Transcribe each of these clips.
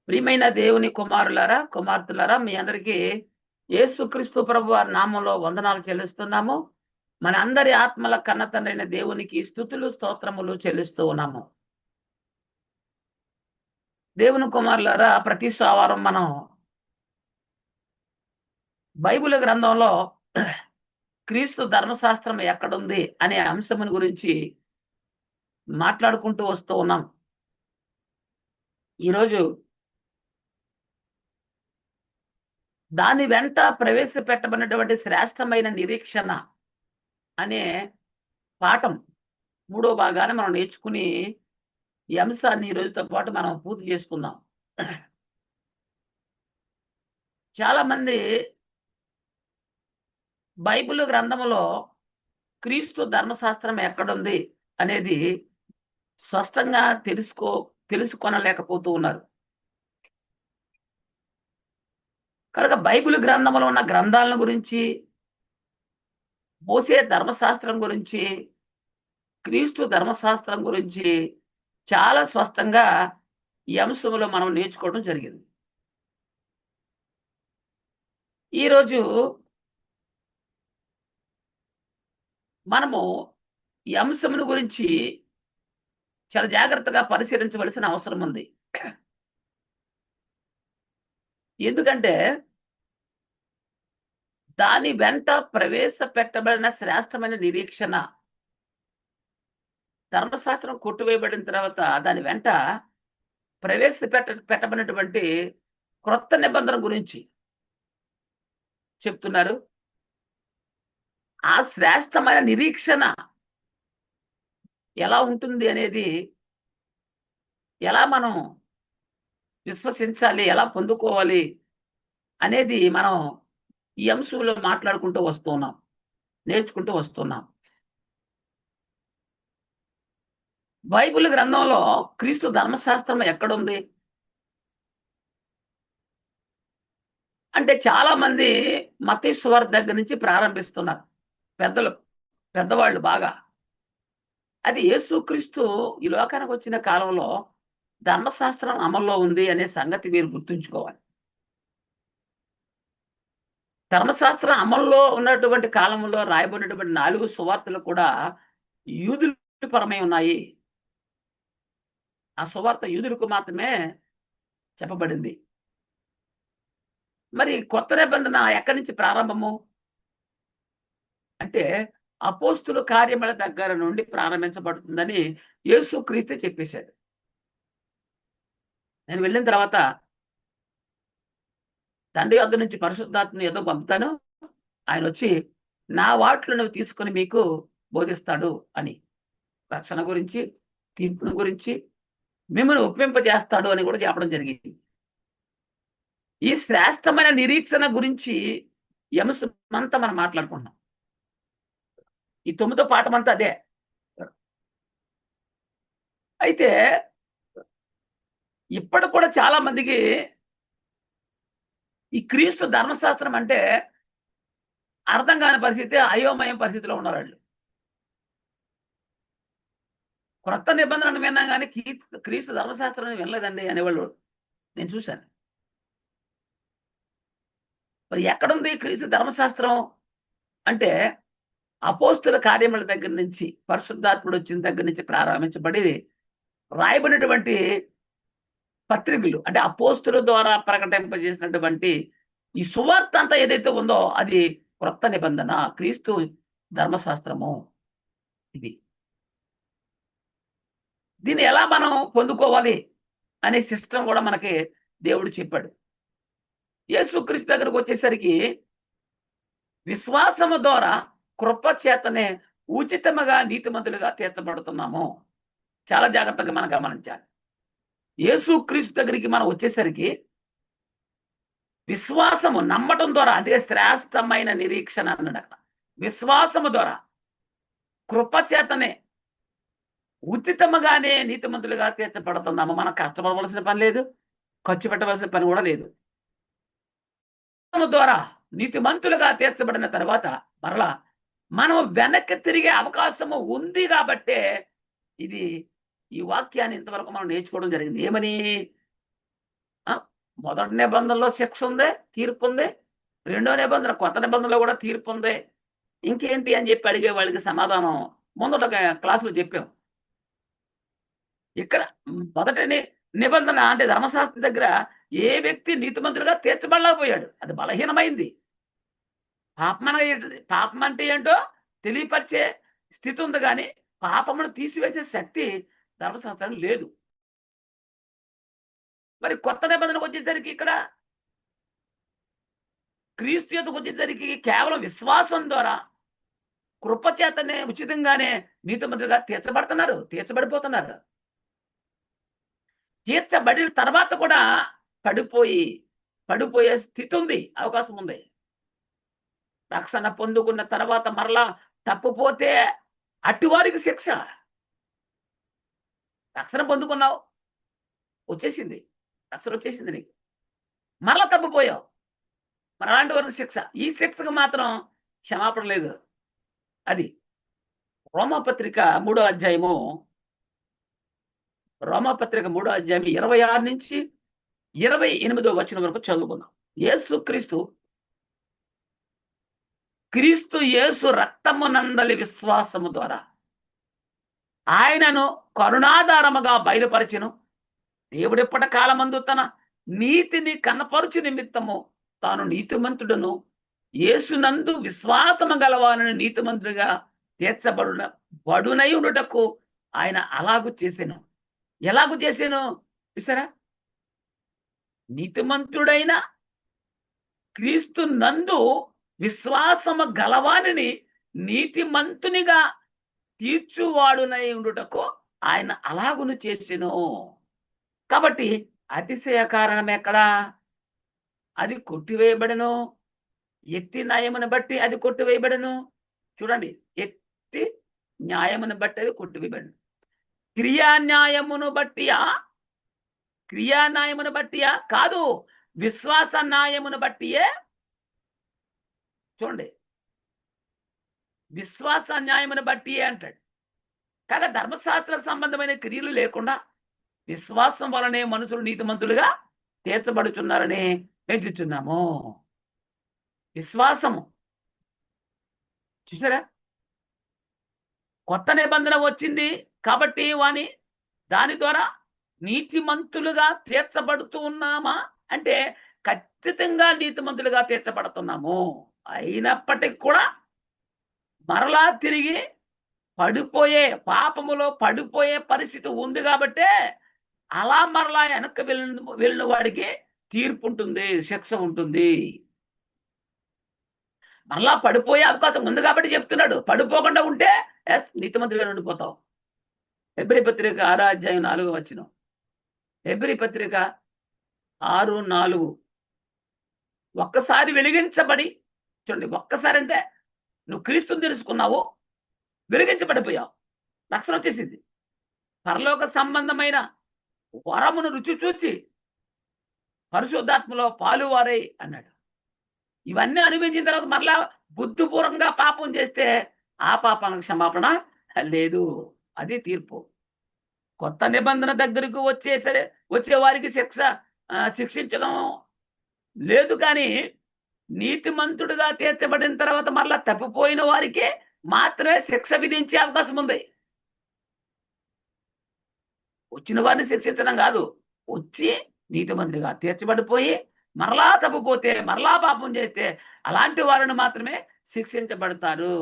ప్రియమైన దేవుని కుమారులారా, కుమార్తెలారా, మీ అందరికీ యేసుక్రీస్తు ప్రభు వారి నామంలో వందనాలు చెల్లిస్తున్నాము. మన అందరి ఆత్మల కన్న తండ్రైన దేవునికి స్తుతులు, స్తోత్రములు చెల్లిస్తూ ఉన్నాము. దేవుని కుమారులారా, ప్రతి సోమవారం మనం బైబిల్ గ్రంథంలో క్రీస్తు ధర్మశాస్త్రం ఎక్కడుంది అనే అంశమును గురించి మాట్లాడుకుంటూ వస్తూ ఉన్నాం. ఈరోజు దాని వెంట ప్రవేశపెట్టబడినటువంటి శ్రేష్టమైన నిరీక్షణ అనే పాఠం మూడో భాగాన్ని మనం నేర్చుకుని ఈ అంశాన్ని ఈ రోజుతో పాటు మనం పూర్తి చేసుకుందాం. చాలా మంది బైబిల్ గ్రంథములో క్రీస్తు ధర్మశాస్త్రం ఎక్కడుంది అనేది స్పష్టంగా తెలుసుకొనలేకపోతూ ఉన్నారు. కనుక బైబిల్ గ్రంథంలో ఉన్న గ్రంథాలను గురించి, మోసే ధర్మశాస్త్రం గురించి, క్రీస్తు ధర్మశాస్త్రం గురించి చాలా స్పష్టంగా ఈ అంశంలో మనం నేర్చుకోవడం జరిగింది. ఈరోజు మనము ఈ అంశమును గురించి చాలా జాగ్రత్తగా పరిశీలించవలసిన అవసరం ఉంది. ఎందుకంటే దాని వెంట ప్రవేశపెట్టబడిన శ్రేష్టమైన నిరీక్షణ ధర్మశాస్త్రం కొట్టివేయబడిన తర్వాత దాని వెంట పెట్టబడినటువంటి క్రొత్త నిబంధన గురించి చెప్తున్నారు. ఆ శ్రేష్టమైన నిరీక్షణ ఎలా ఉంటుంది అనేది, ఎలా మనం విశ్వసించాలి, ఎలా పొందుకోవాలి అనేది మనం ఈ అంశంలో మాట్లాడుకుంటూ వస్తున్నాం, నేర్చుకుంటూ వస్తున్నాం. బైబిల్ గ్రంథంలో క్రీస్తు ధర్మశాస్త్రం ఎక్కడుంది అంటే చాలా మంది మత్తయి సువార్త దగ్గర నుంచి ప్రారంభిస్తున్నారు. పెద్దవాళ్ళు బాగా. అది యేసుక్రీస్తు ఈ లోకానికి వచ్చిన కాలంలో ధర్మశాస్త్రం అమల్లో ఉంది అనే సంగతి మీరు గుర్తుంచుకోవాలి. ధర్మశాస్త్రం అమల్లో ఉన్నటువంటి కాలంలో రాయబడినటువంటి 4 సువార్తలు కూడా యూదుల పరమై ఉన్నాయి. ఆ సువార్త యూదులకు మాత్రమే చెప్పబడింది. మరి కొత్త నిబంధన ఎక్కడి నుంచి ప్రారంభము అంటే అపోస్తుల కార్యముల దగ్గర నుండి ప్రారంభించబడుతుందని యేసుక్రీస్తు చెప్పేశాడు. నేను వెళ్ళిన తర్వాత తండ్రి యొద్ద నుంచి పరిశుద్ధాత్మని ఏదో పంపుతాను, ఆయన వచ్చి నా వాటిలో నువ్వు తీసుకొని మీకు బోధిస్తాడు అని. రక్షణ గురించి, తీర్పును గురించి, మిమ్మల్ని ఒప్పింపజేస్తాడు అని కూడా చెప్పడం జరిగింది. ఈ శ్రేష్టమైన నిరీక్షణ గురించి ఈ అంశమంతా మనం మాట్లాడుకుంటున్నాం. ఈ 9వ పాఠమంతా అదే. అయితే ఇప్పటికి కూడా చాలా మందికి ఈ క్రీస్తు ధర్మశాస్త్రం అంటే అర్థం కాని పరిస్థితి, అయోమయం పరిస్థితిలో ఉన్నారు వాళ్ళు. క్రొత్త నిబంధనను విన్నా కానీ క్రీస్తు ధర్మశాస్త్రాన్ని వినలేదండి అనేవాళ్ళు నేను చూశాను. మరి ఎక్కడుంది క్రీస్తు ధర్మశాస్త్రం అంటే అపోస్తుల కార్యముల దగ్గర నుంచి, పరిశుద్ధాత్ముడు వచ్చిన దగ్గర నుంచి ప్రారంభించబడి రాయబడినటువంటి పత్రికలు అంటే అపోస్తుల ద్వారా ప్రకటింపజేసినటువంటి ఈ సువార్త అంతా ఏదైతే ఉందో అది క్రొత్త నిబంధన, క్రీస్తు ధర్మశాస్త్రము. ఇది దీన్ని ఎలా మనం పొందుకోవాలి అనే సిస్టమ్ కూడా మనకి దేవుడు చెప్పాడు. యేసుక్రీస్తు దగ్గరకు వచ్చేసరికి విశ్వాసము ద్వారా కృప చేతనే ఉచితముగా నీతిమంతులుగా తీర్చబడుతున్నాము. చాలా జాగ్రత్తగా మనం గమనించాలి. యేసుక్రీస్తు దగ్గరికి మనం వచ్చేసరికి విశ్వాసము నమ్మటం ద్వారా, అదే శ్రేష్టమైన నిరీక్షణ అన్నాడు అక్కడ. విశ్వాసము ద్వారా కృప చేతనే ఉచితముగానే నీతిమంతులుగా తీర్చబడుతున్నాము. మనం కష్టపడవలసిన పని లేదు, ఖర్చు పెట్టవలసిన పని కూడా లేదు. ద్వారా నీతిమంతులుగా తీర్చబడిన తర్వాత మరలా మనం వెనక్కి తిరిగే అవకాశము ఉంది కాబట్టే ఈ వాక్యాన్ని ఇంతవరకు మనం నేర్చుకోవడం జరిగింది. ఏమని? మొదటి నిబంధనలో శిక్ష ఉంది, తీర్పు ఉంది. రెండో నిబంధన కొత్త నిబంధనలో కూడా తీర్పు ఉంది. ఇంకేంటి అని చెప్పి అడిగే వాళ్ళకి సమాధానం ముందట క్లాసులో చెప్పాం. ఇక్కడ మొదటి నిబంధన అంటే ధర్మశాస్త్రం దగ్గర ఏ వ్యక్తి నీతిమంతులుగా తీర్చబడలేకపోయాడు. అది బలహీనమైంది. పాపం అంటే ఏంటో తెలియపరిచే స్థితి ఉంది గాని, పాపమును తీసివేసే శక్తి ధర్మశాస్త్రానికి లేదు. మరి కొత్త నిబంధనకొచ్చేసరికి ఇక్కడ క్రీస్తు యొద్దకొచ్చేసరికి కేవలం విశ్వాసం ద్వారా కృప చేతనే ఉచితంగానే నీతిమంతులుగా తీర్చబడిపోతున్నారు. తీర్చబడిన తర్వాత కూడా పడిపోయే స్థితి ఉంది, అవకాశం ఉంది. రక్షణ పొందుకున్న తర్వాత మరలా తప్పిపోతే అట్టివారికి శిక్ష. రక్షణ పొందుకున్నావు, వచ్చేసింది, రక్షణ వచ్చేసింది నీకు. మరలా తప్పిపోయావు, మరి అలాంటి వారికి శిక్ష. ఈ శిక్షకు మాత్రం క్షమాపణ లేదు. అది రోమపత్రిక 3వ అధ్యాయము 26 నుంచి 28వ వచనం వరకు చదువుకుందాం. క్రీస్తు యేసు రక్తమునందలి విశ్వాసము ద్వారా ఆయనను కరుణాధారముగా బయలుపరచెను. దేవుడెప్పటి కాలమందు తన నీతిని కనపరుచు నిమిత్తము తాను నీతిమంతుడను యేసునందు విశ్వాసము గలవారని నీతిమంతుడిగా బడునై ఉండుటకు ఆయన అలాగు చేసెను. ఎలాగు చేసెను చూసారా? నీతిమంతుడైన క్రీస్తు నందు విశ్వాసము గలవానిని నీతిమంతునిగా తీర్చువాడునై ఉండుటకు ఆయన అలాగును చేసెను. కాబట్టి అతిశయ కారణం ఎక్కడా? అది కొట్టివేయబడెను. ఎట్టి న్యాయమును బట్టి అది కొట్టివేయబడెను. చూడండి, ఎట్టి న్యాయమును బట్టి అది కొట్టివేయబడెను. క్రియా న్యాయమును బట్టియా కాదు, విశ్వాస న్యాయమును బట్టియే. చూడండి, విశ్వాస న్యాయమును బట్టియే అంటాడు. కాగా ధర్మశాస్త్ర సంబంధమైన క్రియలు లేకుండా విశ్వాసం వలనే మనుషులు నీతిమంతులుగా తీర్చబడుచున్నారని ఎంచుచున్నాము. విశ్వాసము చూసారా? కొత్త నిబంధన వచ్చింది కాబట్టి దాని ద్వారా నీతిమంతులుగా తీర్చబడుతూ ఉన్నామా అంటే ఖచ్చితంగా నీతిమంతులుగా తీర్చబడుతున్నాము. అయినప్పటికీ కూడా మరలా తిరిగి పాపములో పడిపోయే పరిస్థితి ఉంది కాబట్టే అలా మరలా వెనక్కి వెళ్ళిన వాడికి తీర్పు ఉంటుంది, శిక్ష ఉంటుంది. మరలా పడిపోయే అవకాశం ఉంది కాబట్టి చెప్తున్నాడు. పడిపోకుండా ఉంటే నీతిమంతులుగా ఉండిపోతావు. హెబ్రీ పత్రిక 6వ అధ్యాయం 4వ వచనం. హెబ్రీ పత్రిక 6:4. ఒక్కసారి వెలిగించబడి, చూడండి, ఒక్కసారి అంటే నువ్వు క్రీస్తుని తెలుసుకున్నావు, వెలిగించబడిపోయావు, రక్షణ వచ్చేసింది. పరలోక సంబంధమైన వరమును రుచి చూచి పరిశుద్ధాత్మలో పాలువారై అన్నాడు. ఇవన్నీ అనుభవించిన తర్వాత మరలా బుద్ధిపూర్వకంగా పాపం చేస్తే ఆ పాపానికి క్షమాపణ లేదు. అది తీర్పు. కొత్త నిబంధన దగ్గరకు వచ్చే వారికి శిక్షించడం లేదు, కానీ నీతిమంతుడిగా తీర్చబడిన తర్వాత మరలా తప్పిపోయిన వారికి మాత్రమే శిక్ష విధించే అవకాశం ఉంది. వచ్చిన వారిని శిక్షించడం కాదు, వచ్చి నీతిమంతుడిగా తీర్చబడిపోయి మరలా తప్పిపోతే, మరలా పాపం చేస్తే అలాంటి వారిని మాత్రమే శిక్షించబడతారు.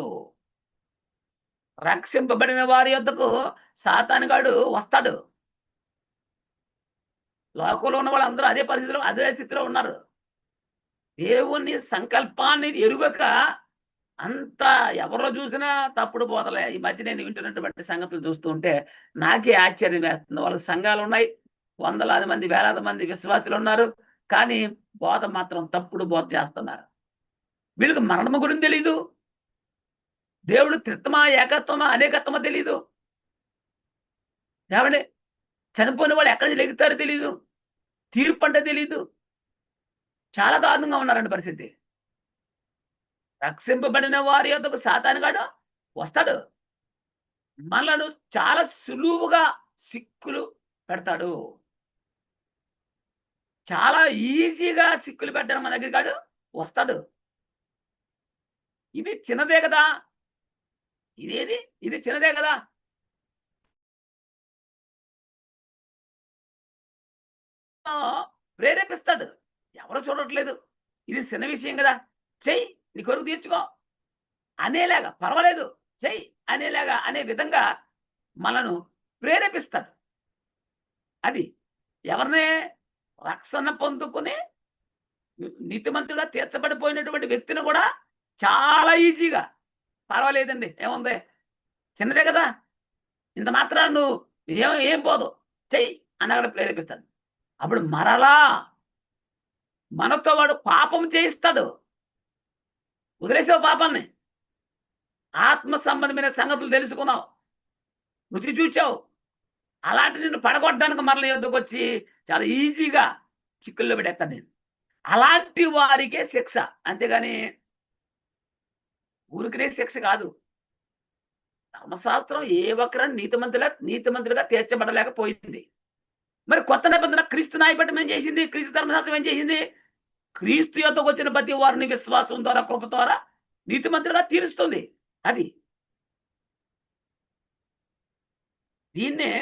రక్షింపబడిన వారి యొద్దకు సాతానుగాడు వస్తాడు. లోకంలో ఉన్న వాళ్ళందరూ అదే పరిస్థితిలో, అదే స్థితిలో ఉన్నారు. దేవుని సంకల్పాన్ని ఎరుగక అంతా ఎవరో చూసినా తప్పుడు బోధలే. ఈ మధ్య నేను వింటున్నటువంటి సంగతులు చూస్తూ ఉంటే నాకే ఆశ్చర్యం వేస్తుంది. వాళ్ళకి సంఘాలు ఉన్నాయి, వందలాది మంది, వేలాది మంది విశ్వాసులు ఉన్నారు, కానీ బోధ మాత్రం తప్పుడు బోధ చేస్తున్నారు. వీళ్ళకి మరణము గురించి తెలీదు, దేవుడు త్రిత్వమా, ఏకత్వమా, అనేకత్వమా తెలీదు. ఏమండి, చనిపోయిన వాళ్ళు ఎక్కడి నుంచి లెగుతారో తెలీదు, తీర్పు అంటే తెలీదు. చాలా దారుణంగా ఉన్నారండి పరిస్థితి. రక్షింపబడిన వారి యొద్దకు సాతానుగాడు వస్తాడు, మనలను చాలా సులువుగా సిక్కులు పెడతాడు. చాలా ఈజీగా సిక్కులు పెట్టడం మన దగ్గర కాడు వస్తాడు. ఇది చిన్నదే కదా! ఇదేది? ఇది చిన్నదే కదా! ప్రేరేపిస్తాడు. ఎవరు చూడట్లేదు. ఇది చిన్న విషయం కదా! చెయ్యి. నీ కొరకు తీర్చుకో. అనేలాగా పర్వాలేదు. చెయ్యి అనేలాగా అనే విధంగా మనను ప్రేరేపిస్తాడు. అది. ఎవరిని? రక్షణ పొందుకుని నీతిమంతుడుగా తీర్చబడిపోయినటువంటి వ్యక్తిని కూడా చాలా ఈజీగా పర్వాలేదండి. ఏముంది? చిన్నదే కదా! ఇంత మాత్రాన నువ్వు ఏం పోదు. చెయ్యి అని అక్కడ ప్రేరేపిస్తాడు. అప్పుడు మరలా మనతో వాడు పాపం చేయిస్తాడు. వదిలేసావు పాపాన్ని. ఆత్మ సంబంధమైన సంగతులు తెలుసుకున్నావు. రుచి చూచావు. అలాంటి నిన్ను పడగొట్టడానికి మరల యొద్దకొచ్చి చాలా ఈజీగా చిక్కుల్లో పెట్టేస్తాను నేను. అలాంటి వారికే శిక్ష. అంతేగాని ఊరికనే శిక్ష కాదు. ధర్మశాస్త్రం ఏ ఒక్కరిని నీతిమంతులుగా తీర్చబడలేకపోయింది. మరి కొత్త నిబంధన క్రీస్తు న్యాయపట్టం ఏం చేసింది? క్రీస్తు ధర్మశాస్త్రం ఏం చేసింది? క్రీస్తు యొద్దకు వచ్చిన ప్రతి వారిని విశ్వాసం ద్వారా, కృప ద్వారా నీతిమంతులుగా తీరుస్తుంది. అది. దీన్నే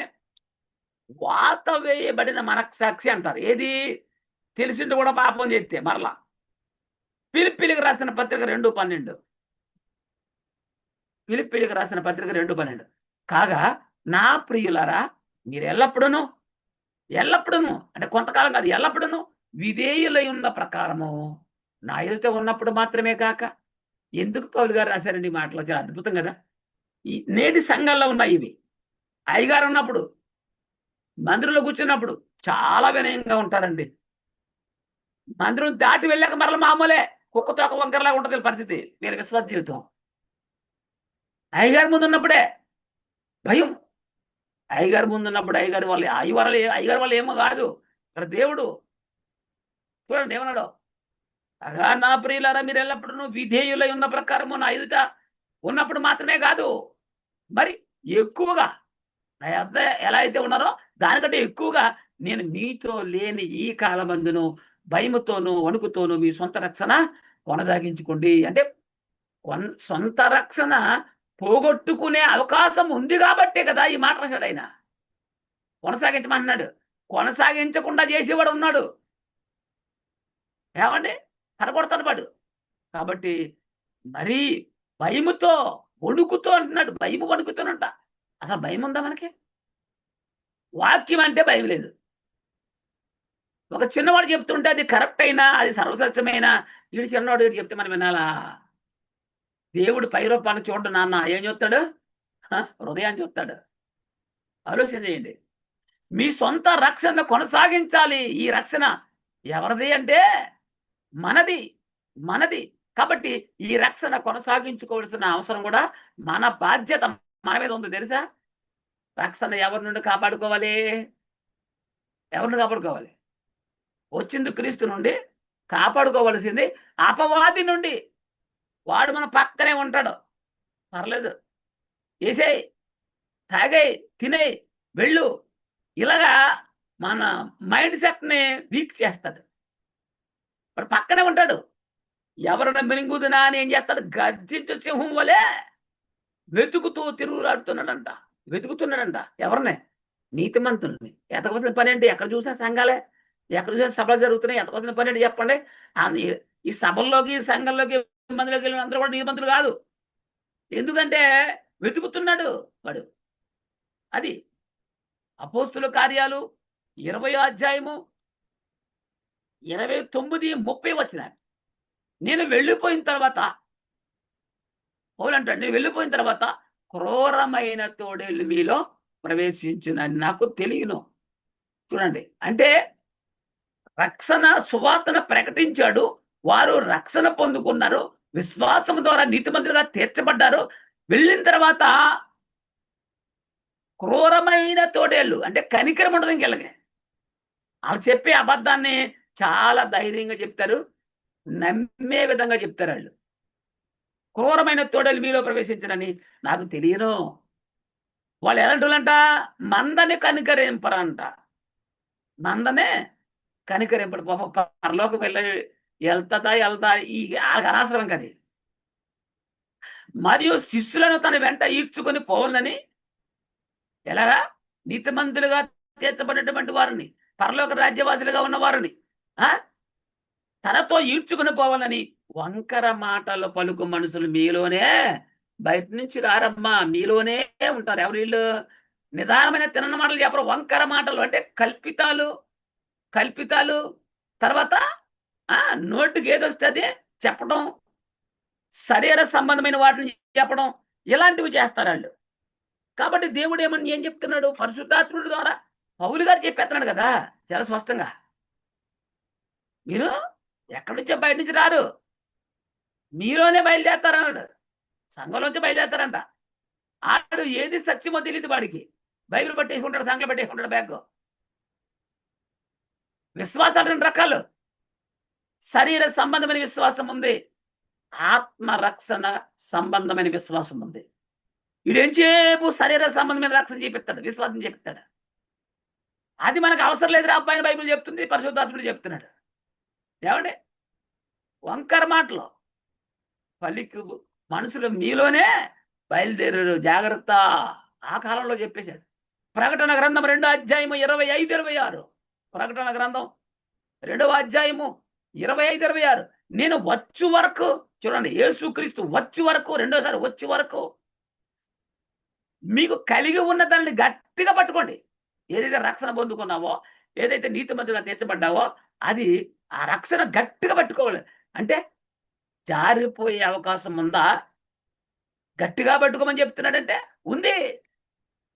వాత వేయబడిన మనస్సాక్షి అంటారు. ఏది? తెలిసింది కూడా పాపం చేస్తే మరలా. ఫిలిప్పీయులకు రాసిన పత్రిక 2:12. ఫిలిప్పీయులకు రాసిన పత్రిక 2:12. కాగా నా ప్రియులారా మీరెల్లప్పుడూను అంటే కొంతకాలం కాదు, ఎల్లప్పుడూను విధేయులై ఉన్న ప్రకారము నా ఎదుట ఉన్నప్పుడు మాత్రమే కాక. ఎందుకు పౌలు గారు రాశారండి ఈ మాటలు? చాలా అద్భుతం కదా! ఈ నేటి సంఘాల్లో ఉన్నాయి ఇవి. అయ్యగారు ఉన్నప్పుడు, మందిరంలో కూర్చున్నప్పుడు చాలా వినయంగా ఉంటారండి. మందిరం దాటి వెళ్ళాక మరల మామూలే. కుక్క తోక వంకరలాగా ఉంటది వీళ్ళ పరిస్థితి. వీళ్ళ విశ్వాస జీవితం. అయ్యగారి ముందున్నప్పుడే భయం. అయ్యగారి ముందున్నప్పుడు అయ్యగారి వల్ల ఏమో కాదు. ఇక్కడ దేవుడు చూడండి ఏమన్నాడో. అగా నా ప్రియులారా మీరు ఎల్లప్పుడూ విధేయులై ఉన్న ప్రకారము నా ఎదుట ఉన్నప్పుడు మాత్రమే కాదు, మరి ఎక్కువగా నా యొద్ద ఎలా అయితే ఉన్నారో దానికంటే ఎక్కువగా నేను మీతో లేని ఈ కాలమందును భయముతోనూ వణుకుతోనూ మీ సొంత రక్షణ కొనసాగించుకోండి. అంటే సొంత రక్షణ పోగొట్టుకునే అవకాశం ఉంది కాబట్టే కదా ఈ మాట రాశాడు ఆయన. కొనసాగించమంటున్నాడు. కొనసాగించకుండా చేసేవాడు ఉన్నాడు. ఏమండి? పడగొడతాడు వాడు. కాబట్టి మరీ భయముతో, వణుకుతో అంటున్నాడు. భయము వణుకుతోనంట. అసలు భయం ఉందా మనకి? వాక్యం అంటే భయం లేదు. ఒక చిన్నవాడు చెప్తుంటే అది కరెక్ట్ అయినా, అది సర్వసత్యమైనా, ఈడు చిన్నవాడు ఈడు చెప్తే మనం వినాలా? దేవుడు పైరూపాన్ని చూడడు నాన్న. ఏం చూస్తాడు? హృదయాన్ని చూస్తాడు. ఆలోచన చేయండి. మీ సొంత రక్షణ కొనసాగించాలి. ఈ రక్షణ ఎవరిది అంటే మనది. మనది. కాబట్టి ఈ రక్షణ కొనసాగించుకోవాల్సిన అవసరం కూడా మన బాధ్యత మన మీద ఉంది తెలుసా? రక్షణ ఎవరి నుండి కాపాడుకోవాలి? ఎవరిని కాపాడుకోవాలి? వచ్చింది క్రీస్తు నుండి. కాపాడుకోవలసింది అపవాది నుండి. వాడు మన పక్కనే ఉంటాడు. పర్లేదు. ఏసేయ్, తాగేయ్, తినేయ్, వెళ్ళు. ఇలాగా మన మైండ్ సెట్‌ని వీక్ చేస్తాడు. వాడు పక్కనే ఉంటాడు. ఎవరిని మింగుదునా అని ఏం చేస్తాడు? గర్జించు సింహం వలె వెతుకుతూ తిరుగులాడుతున్నాడంట. వెతుకుతున్నాడంట. ఎవరిని? నీతిమంతుల్ని. ఎతకవలసిన పనేంటి? ఎక్కడ చూసినా సంఘాలే. ఎక్కడ చూసినా సభలు జరుగుతున్నాయి. ఎతకవలసిన పనేంటి చెప్పండి? ఈ సభల్లోకి, సంఘంలోకి, మందిలోకి వెళ్ళిన అందరూ కూడా నీతిమంతులు కాదు. ఎందుకంటే వెతుకుతున్నాడు వాడు. అది. అపోస్తుల కార్యాలు 20వ అధ్యాయము 29, 30 వచనాలు. నేను వెళ్ళిపోయిన తర్వాత పౌలంటాడు, నేను వెళ్ళిపోయిన తర్వాత క్రూరమైన తోడేళ్ళు మీలో ప్రవేశించునని నాకు తెలియను. చూడండి. అంటే రక్షణ సువార్తను ప్రకటించాడు. వారు రక్షణ పొందుకున్నారు. విశ్వాసం ద్వారా నీతిమంతులుగా తీర్చబడ్డారు. వెళ్ళిన తర్వాత క్రూరమైన తోడేళ్ళు అంటే కనికరం ఉండదు ఇంకెళ్ళకి. వాళ్ళు చెప్పే అబద్ధాన్ని చాలా ధైర్యంగా చెప్తారు. నమ్మే విధంగా చెప్తారు వాళ్ళు. క్రూరమైన తోడేలు మీలో ప్రవేశించనని నాకు తెలియను. వాళ్ళు ఎలాంటి వాళ్ళంట? మందని కనికరింపరంట. మందనే కనికరింపడు. పాపం పరలోకం వెళ్తా ఈ అనవసరం కది. మరియు శిష్యులను తన వెంట ఈడ్చుకొని పోవాలని, ఎలాగా? నీతిమంతులుగా తీర్చబడినటువంటి వారిని, పరలోక రాజ్యవాసులుగా ఉన్న వారిని తనతో ఈడ్చుకుని పోవాలని వంకర మాటలు పలుకు మనుషులు మీలోనే బయట నుంచి రారమ్మా, మీలోనే ఉంటారు. ఎవరు వీళ్ళు? నిదానమైన తిన్న మాటలు చెప్పరు, వంకర మాటలు అంటే కల్పితాలు. తర్వాత నోటికి ఏదొస్తే అదే చెప్పడం, శరీర సంబంధమైన వాటిని చెప్పడం, ఇలాంటివి చేస్తారు వాళ్ళు. కాబట్టి దేవుడు ఏం చెప్తున్నాడు? పరిశుద్ధాత్ముడి ద్వారా పౌలు గారు చెప్పేస్తున్నాడు కదా చాలా స్పష్టంగా. మీరు ఎక్కడి నుంచో బయట నుంచి రారు, మీలోనే బయలుదేరతారన్నాడు. సంఘంలోంచి బయలుదేరతారంట. ఆడు ఏది సత్యమో తెలియదు వాడికి. బైబిల్ పట్టేసుకుంటాడు, సంఘం పెట్టేసుకుంటాడు బ్యాగ్. విశ్వాసాలు 2 రకాలు. శరీర సంబంధమైన విశ్వాసం ఉంది, ఆత్మరక్షణ సంబంధమైన విశ్వాసం ఉంది. వీడేం చేపు శరీర సంబంధమైన రక్షణ చేపిస్తాడు, విశ్వాసం చేపిస్తాడు. అది మనకు అవసరం లేదు రా అబ్బాయిని బైబిల్ చెప్తుంది, పరిశుద్ధాత్ముడు చెప్తున్నాడు. ఏమండి? వంకర మాటలు పలికి మనుషులు మీలోనే బయలుదేరారు, జాగ్రత్త. ఆ కాలంలో చెప్పేశాడు. ప్రకటన గ్రంథం 2వ అధ్యాయము 25, 26. ప్రకటన గ్రంథం 2వ అధ్యాయము 25, 26. నేను వచ్చు వరకు, చూడండి, యేసుక్రీస్తు వచ్చు వరకు, రెండోసారి వచ్చే వరకు మీకు కలిగి ఉన్న దాన్ని గట్టిగా పట్టుకోండి. ఏదైతే రక్షణ పొందుకున్నావో, ఏదైతే నీతిమంతులుగా తీర్చబడ్డావో, అది ఆ రక్షణ గట్టిగా పట్టుకోవాలి. అంటే జారిపోయే అవకాశం ఉందా? గట్టిగా పట్టుకోమని చెప్తున్నాడంటే ఉంది.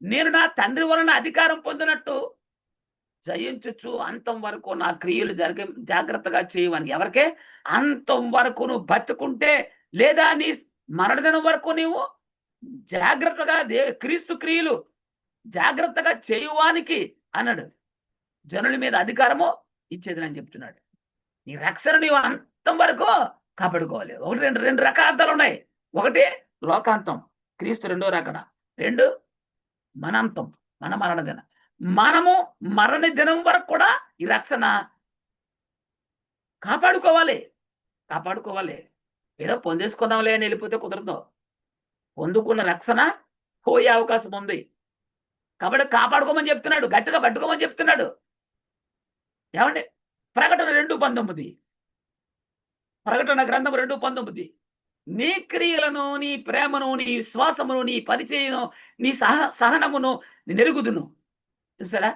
నేను నా తండ్రి వలన అధికారం పొందినట్టు జయించుచు అంతం వరకు నా క్రియలు జాగ్రత్తగా చేయవని. ఎవరికే? అంతం వరకు నువ్వు బతుకుంటే, లేదా నీ మరణదినం వరకు నీవు జాగ్రత్తగా క్రీస్తు క్రియలు జాగ్రత్తగా చేయువానికి అన్నాడు. జనుల మీద అధికారము ఇచ్చేది అని చెప్తున్నాడు. నీ రక్షణ నీవు అంతం వరకు కాపాడుకోవాలి. ఒకటి రెండు రకాల అర్థాలు ఉన్నాయి. ఒకటి లోకాంతం, క్రీస్తు 2వ రాకడ. 2 మనంతం, మన మరణ దినం. మనము మరణ దినం వరకు కూడా ఈ రక్షణ కాపాడుకోవాలి. ఏదో పొందేసుకుందాంలే అని వెళ్ళిపోతే కుదరదు. పొందుకున్న రక్షణ పోయే అవకాశం ఉంది. కాబట్టి కాపాడుకోమని చెప్తున్నాడు, గట్టిగా పట్టుకోమని చెప్తున్నాడు. ఏమండి? ప్రకటన 2:19. ప్రకటన గ్రంథం 2:19. నీ క్రియలను, నీ ప్రేమను, నీ విశ్వాసమును, నీ పరిచయను, నీ సహనమును నేను ఎరుగుదును. చూసారా?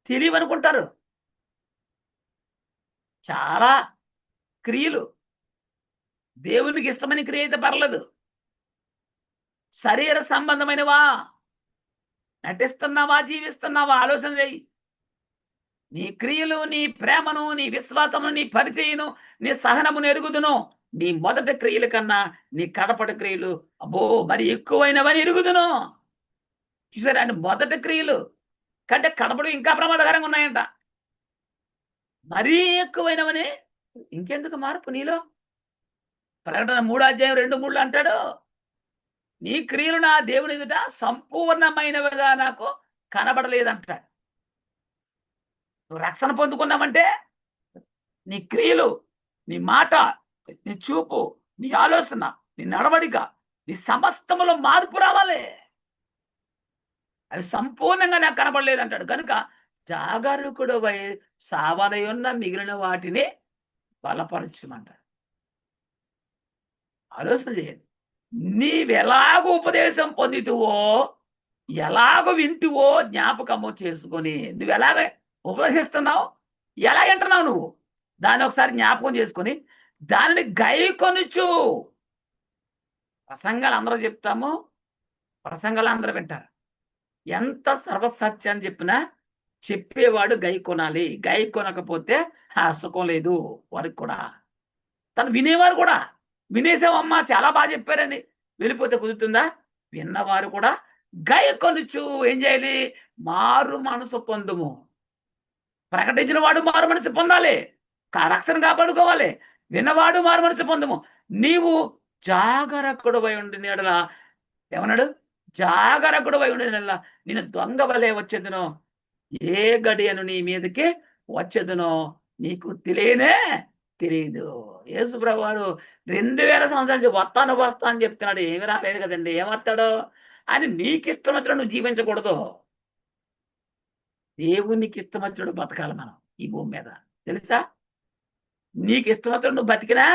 తెలియవనుకుంటారు. చాలా క్రియలు దేవునికి ఇష్టమైన క్రియ అయితే పర్లేదు. శరీర సంబంధమైనవా? నటిస్తున్నావా, జీవిస్తున్నావా? ఆలోచన చేయి. నీ క్రియలు, నీ ప్రేమను, నీ విశ్వాసమును, నీ పరిచయను, నీ సహనమును ఎరుగుదును. నీ మొదటి క్రియల కన్నా నీ కడపటి క్రియలు అబ్బో మరి ఎక్కువైనవని ఎరుగుదును. చూసారా? అంటే మొదటి క్రియలు కంటే కడపడు ఇంకా ప్రమాదకరంగా ఉన్నాయంట. మరీ ఎక్కువైనవని. ఇంకెందుకు మార్పు నీలో? ప్రకటన 3వ అధ్యాయం 2:3 అంటాడు, నీ క్రియలు నా దేవుని ఎదుట సంపూర్ణమైనవిగా నాకు కనబడలేదంటాడు. నువ్వు రక్షణ పొందుకున్నామంటే నీ క్రియలు, నీ మాట, నీ చూపు, నీ ఆలోచన, నీ నడవడిక, నీ సమస్తములో మార్పు రావాలి. అవి సంపూర్ణంగా నాకు కనబడలేదంటాడు. కనుక జాగరూకుడవై సావనయున్న మిగిలిన వాటిని బలపరచుమంటాడు. ఆలోచన చేయండి. నీవెలాగో ఉపదేశం పొందితువో, ఎలాగో వింటువో జ్ఞాపకము చేసుకొని, నువ్వు ఎలాగ ఉపదేశిస్తున్నావు, ఎలా వింటున్నావు నువ్వు, దాన్ని ఒకసారి జ్ఞాపకం చేసుకొని దానిని గైకొనుచు. ప్రసంగాలు అందరూ చెప్తాము, ప్రసంగాలు అందరూ వింటారు. ఎంత సర్వసత్యాన్ని చెప్పినా చెప్పేవాడు గై కొనాలి. గై కొనకపోతే ఆ సుఖం లేదు వారికి కూడా. తను వినేవారు కూడా, వినేసావమ్మా చాలా బాగా చెప్పారని వెళ్ళిపోతే కుదురుతుందా? విన్నవారు కూడా గై కొనుచు ఏం చేయాలి? మారు మనసు పొందుము. ప్రకటించిన వాడు మారు మనసు పొందాలి, రక్షణ కాపాడుకోవాలి. విన్నవాడు మారు మనసు పొందుము. నీవు జాగరకుడవై ఉండిన యెడల ఏమన్నాడు? జాగరకుడవై ఉండిన యెడల నేను దొంగ వలె వచ్చేదను, ఏ గడియను నీ మీదకి వచ్చేదనో నీకు తెలియనే తెలియదు. యేసు ప్రభువారు 2000 సంవత్సరాల నుంచి వస్తా అని చెప్తున్నాడు. ఏమి రాలేదు కదండి. ఏమొస్తాడు అని నీకిష్టం వచ్చినట్టు నువ్వు జీవించకూడదు. దేవునికి ఇష్టం వచ్చినట్టు బతకాలి మనం ఈ భూమి మీద. తెలుసా? నీకు ఇష్టం వచ్చినట్టు నువ్వు బతికినా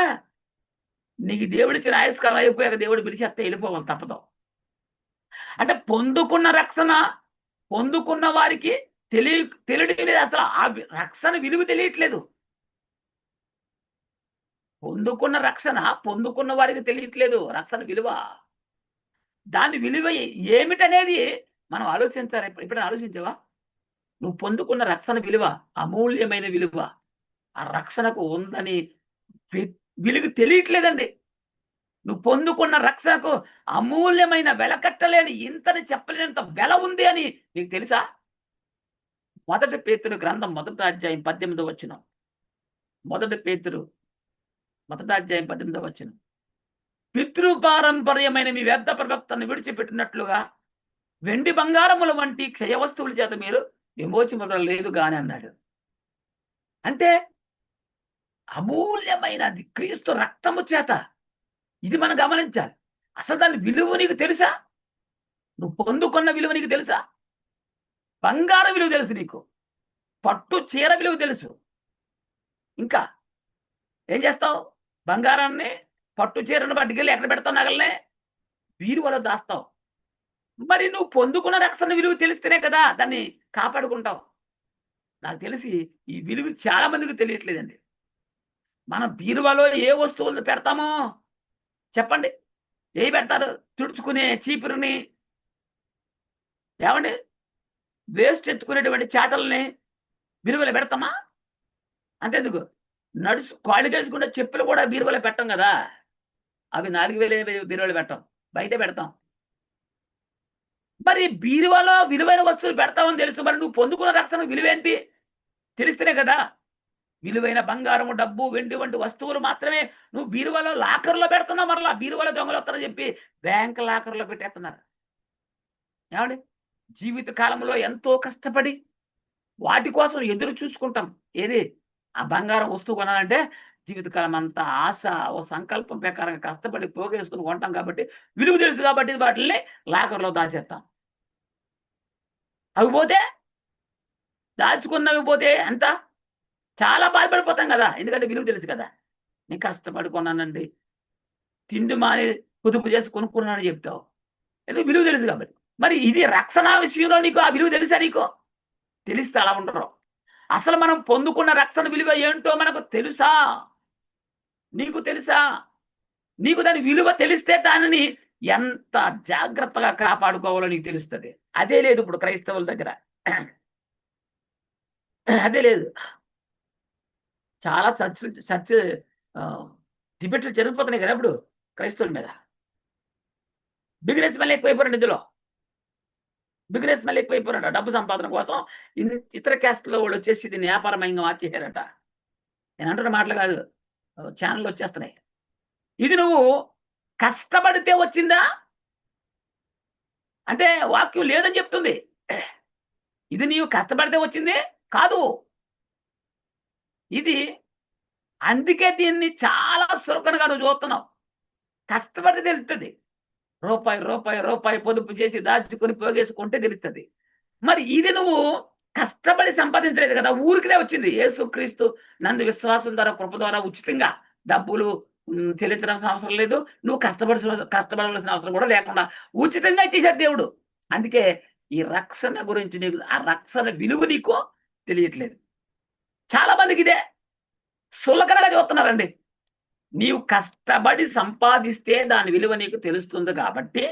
నీకు దేవుడిచ్చిన ఆయుష్కాలం అయిపోయాక దేవుడు పిలిచేస్తే వెళ్ళిపోవాలి తప్పదు. అంటే పొందుకున్న రక్షణ పొందుకున్న వారికి తెలియడం లేదు. అసలు ఆ రక్షణ విలువ తెలియట్లేదు. పొందుకున్న రక్షణ పొందుకున్న వారికి తెలియట్లేదు రక్షణ విలువ. దాని విలువ ఏమిటనేది మనం ఆలోచించాలి. ఎప్పుడైనా ఆలోచించావా? నువ్వు పొందుకున్న రక్షణ విలువ అమూల్యమైన విలువ. ఆ రక్షణకు ఉందని విలువ తెలియట్లేదండి. నువ్వు పొందుకున్న రక్షణకు అమూల్యమైన వెలకట్టలేని ఇంతని చెప్పలేనంత వెల ఉంది అని నీకు తెలుసా? 1 పేతురు గ్రంథం 1వ అధ్యాయం 18వ వచనం. 1 పేతురు 1వ అధ్యాయం 18వ వచనం. పితృపారంపర్యమైన మీ వ్యర్థ ప్రవక్తను విడిచిపెట్టినట్లుగా వెండి బంగారముల వంటి క్షయ వస్తువుల చేత మీరు విమోచింపబడలేదు గాని అన్నాడు. అంటే అమూల్యమైనది క్రీస్తు రక్తము చేత. ఇది మనం గమనించాలి. అసలు దాని విలువ నీకు తెలుసా? నువ్వు పొందుకున్న విలువ నీకు తెలుసా? బంగారం విలువ తెలుసు నీకు. పట్టు చీర విలువ తెలుసు. ఇంకా ఏం చేస్తావు? బంగారాన్ని పట్టు చీరను పట్టుకెళ్ళి ఎక్కడ పెడతావు? నగలనే బీరువాలో దాస్తావు. మరి నువ్వు పొందుకున్న రక్షణ విలువ తెలిస్తేనే కదా దాన్ని కాపాడుకుంటావు. నాకు తెలిసి ఈ విలువ చాలా మందికి తెలియట్లేదండి. మనం బీరువాలో ఏ వస్తువులు పెడతామో చెప్పండి? ఏవి పెడతారు? తుడుచుకునే చీపురుని, ఏమండి వేస్ట్ ఎత్తుకునేటువంటి చాటల్ని బీరువాలో పెడతామా? అంతెందుకు కాళ్ళు కేసుకుంటే చెప్పులు కూడా బీరువాలో పెట్టం కదా. అవి 4000 బీరువాలో పెట్టం, బయటే పెడతాం. మరి బీరువాలో విలువైన వస్తువులు పెడతామని తెలుసు. మరి నువ్వు పొందుకున్న రక్షణ విలువేంటి తెలిస్తేనే కదా. విలువైన బంగారము, డబ్బు, వెండి వంటి వస్తువులు మాత్రమే నువ్వు బీరువాలో లాకర్లో పెడుతున్నావు. మరలా బీరువాలో దొంగలు వస్తారని చెప్పి బ్యాంక్ లాకర్లో పెట్టేస్తున్నారు. ఏమండి జీవిత కాలంలో ఎంతో కష్టపడి వాటి కోసం ఎదురు చూసుకుంటాం. ఏది ఆ బంగారం వస్తువు కొనాలంటే జీవితకాలం అంతా ఆశ, ఓ సంకల్పం ప్రకారంగా కష్టపడి పోగేసుకుని కొంటాం కాబట్టి విలువ తెలుసు కాబట్టి వాటిని లాకర్లో దాచేస్తాం. అవి పోతే దాచుకున్నవి పోతే ఎంత చాలా బాధపడిపోతాం కదా. ఎందుకంటే విలువ తెలుసు కదా. నేను కష్టపడి కొన్నానండి, తిండి మాని పొదుపు చేసి కొనుక్కున్నానని చెప్తావు. ఎందుకు? విలువ తెలుసు కాబట్టి. మరి ఇది రక్షణ విషయంలో నీకు ఆ విలువ తెలుసా? నీకు తెలిస్తే అలా ఉండరు. అసలు మనం పొందుకున్న రక్షణ విలువ ఏంటో మనకు తెలుసా? నీకు తెలుసా? నీకు దాని విలువ తెలిస్తే దానిని ఎంత జాగ్రత్తగా కాపాడుకోవాలో నీకు తెలుస్తుంది. అదే లేదు ఇప్పుడు క్రైస్తవుల దగ్గర. అదే లేదు. చాలా చర్చ్ డిబేట్లు జరిగిపోతున్నాయి కదా ఇప్పుడు క్రైస్తవుల మీద. బిజినెస్ మళ్ళీ ఎక్కువైపోయాడు. ఇందులో బిజినెస్ మళ్ళీ ఎక్కువైపోయాడు. డబ్బు సంపాదన కోసం ఇతర క్యాస్ట్లో వాళ్ళు వచ్చేసి దీన్ని వ్యాపారమయంగా మార్చేశారట. నేను అంటున్న మాటలు కాదు, ఛానల్ వచ్చేస్తున్నాయి. ఇది నువ్వు కష్టపడితే వచ్చిందా అంటే వాక్యం లేదని చెప్తుంది. ఇది నీవు కష్టపడితే వచ్చింది కాదు. ఇది అందుకే దీన్ని చాలా సులకనగా నువ్వు చూస్తున్నావు. కష్టపడితే తెలుస్తుంది. రూపాయి రూపాయి రూపాయి పొదుపు చేసి దాచుకొని పోగేసుకుంటే తెలుస్తుంది. మరి ఇది నువ్వు కష్టపడి సంపాదించలేదు కదా, ఊరికినే వచ్చింది. యేసుక్రీస్తు నందు విశ్వాసం ద్వారా కృప ద్వారా ఉచితంగా డబ్బులు చెల్లించాల్సిన అవసరం లేదు. నువ్వు కష్టపడాల్సిన అవసరం కూడా లేకుండా ఉచితంగా ఇచ్చేశాడు దేవుడు. అందుకే ఈ రక్షణ గురించి నీకు ఆ రక్షణ విలువ నీకు తెలియట్లేదు. చాలా మందికి ఇదే సులకనగా చూస్తున్నారండి. నీవు కష్టపడి సంపాదిస్తే దాని విలువ నీకు తెలుస్తుంది కాబట్టి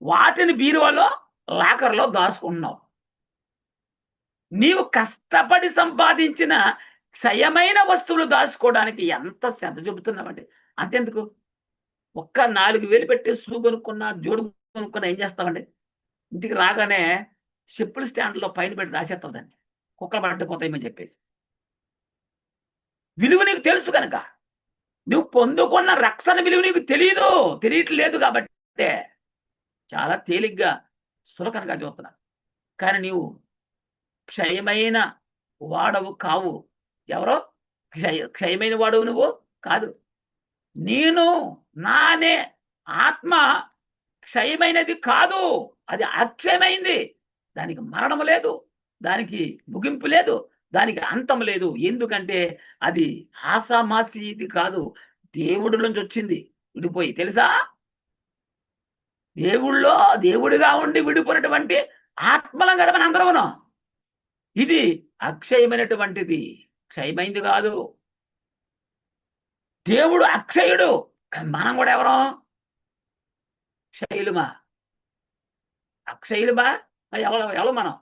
వాటిని బీరువాలో లాకర్లో దాచుకుంటున్నావు. నీవు కష్టపడి సంపాదించిన క్షయమైన వస్తువులు దాచుకోవడానికి ఎంత శ్రద్ధ చూపుతున్నామండి. అంతెందుకు ఒక్క 4000 పెట్టి షూ కొనుక్కున్నా, జోడు కొనుక్కున్నా ఏం చేస్తామండి? ఇంటికి రాగానే చెప్పుల స్టాండ్లో పైన పెట్టి దాచేస్తాం దాన్ని, కుక్కలు పట్టుకుపోతాయని చెప్పేసి. విలువ నీకు తెలుసు కనుక నువ్వు పొందుకున్న రక్షణ విలువ నీకు తెలియట్లేదు కాబట్టి చాలా తేలిగ్గా సులకనగా చూస్తున్నావు. కానీ నీవు క్షయమైన వాడవు కావు. ఎవరో క్షయమైన వాడవు నువ్వు కాదు. నేను నా అనే ఆత్మ క్షయమైనది కాదు. అది అక్షయమైంది. దానికి మరణం లేదు. దానికి ముగింపు లేదు. దానికి అంతం లేదు. ఎందుకంటే అది ఆషామాషీది కాదు. దేవుడి నుంచి వచ్చింది విడిపోయి. తెలుసా? దేవుడిగా ఉండి విడిపోయినటువంటి ఆత్మలం కదా మనందరమును. ఇది అక్షయమైనటువంటిది. క్షయమైంది కాదు. దేవుడు అక్షయుడు. మనం కూడా ఎవరం? క్షయులుమా? అక్షయులుమా? ఎవరు మనం?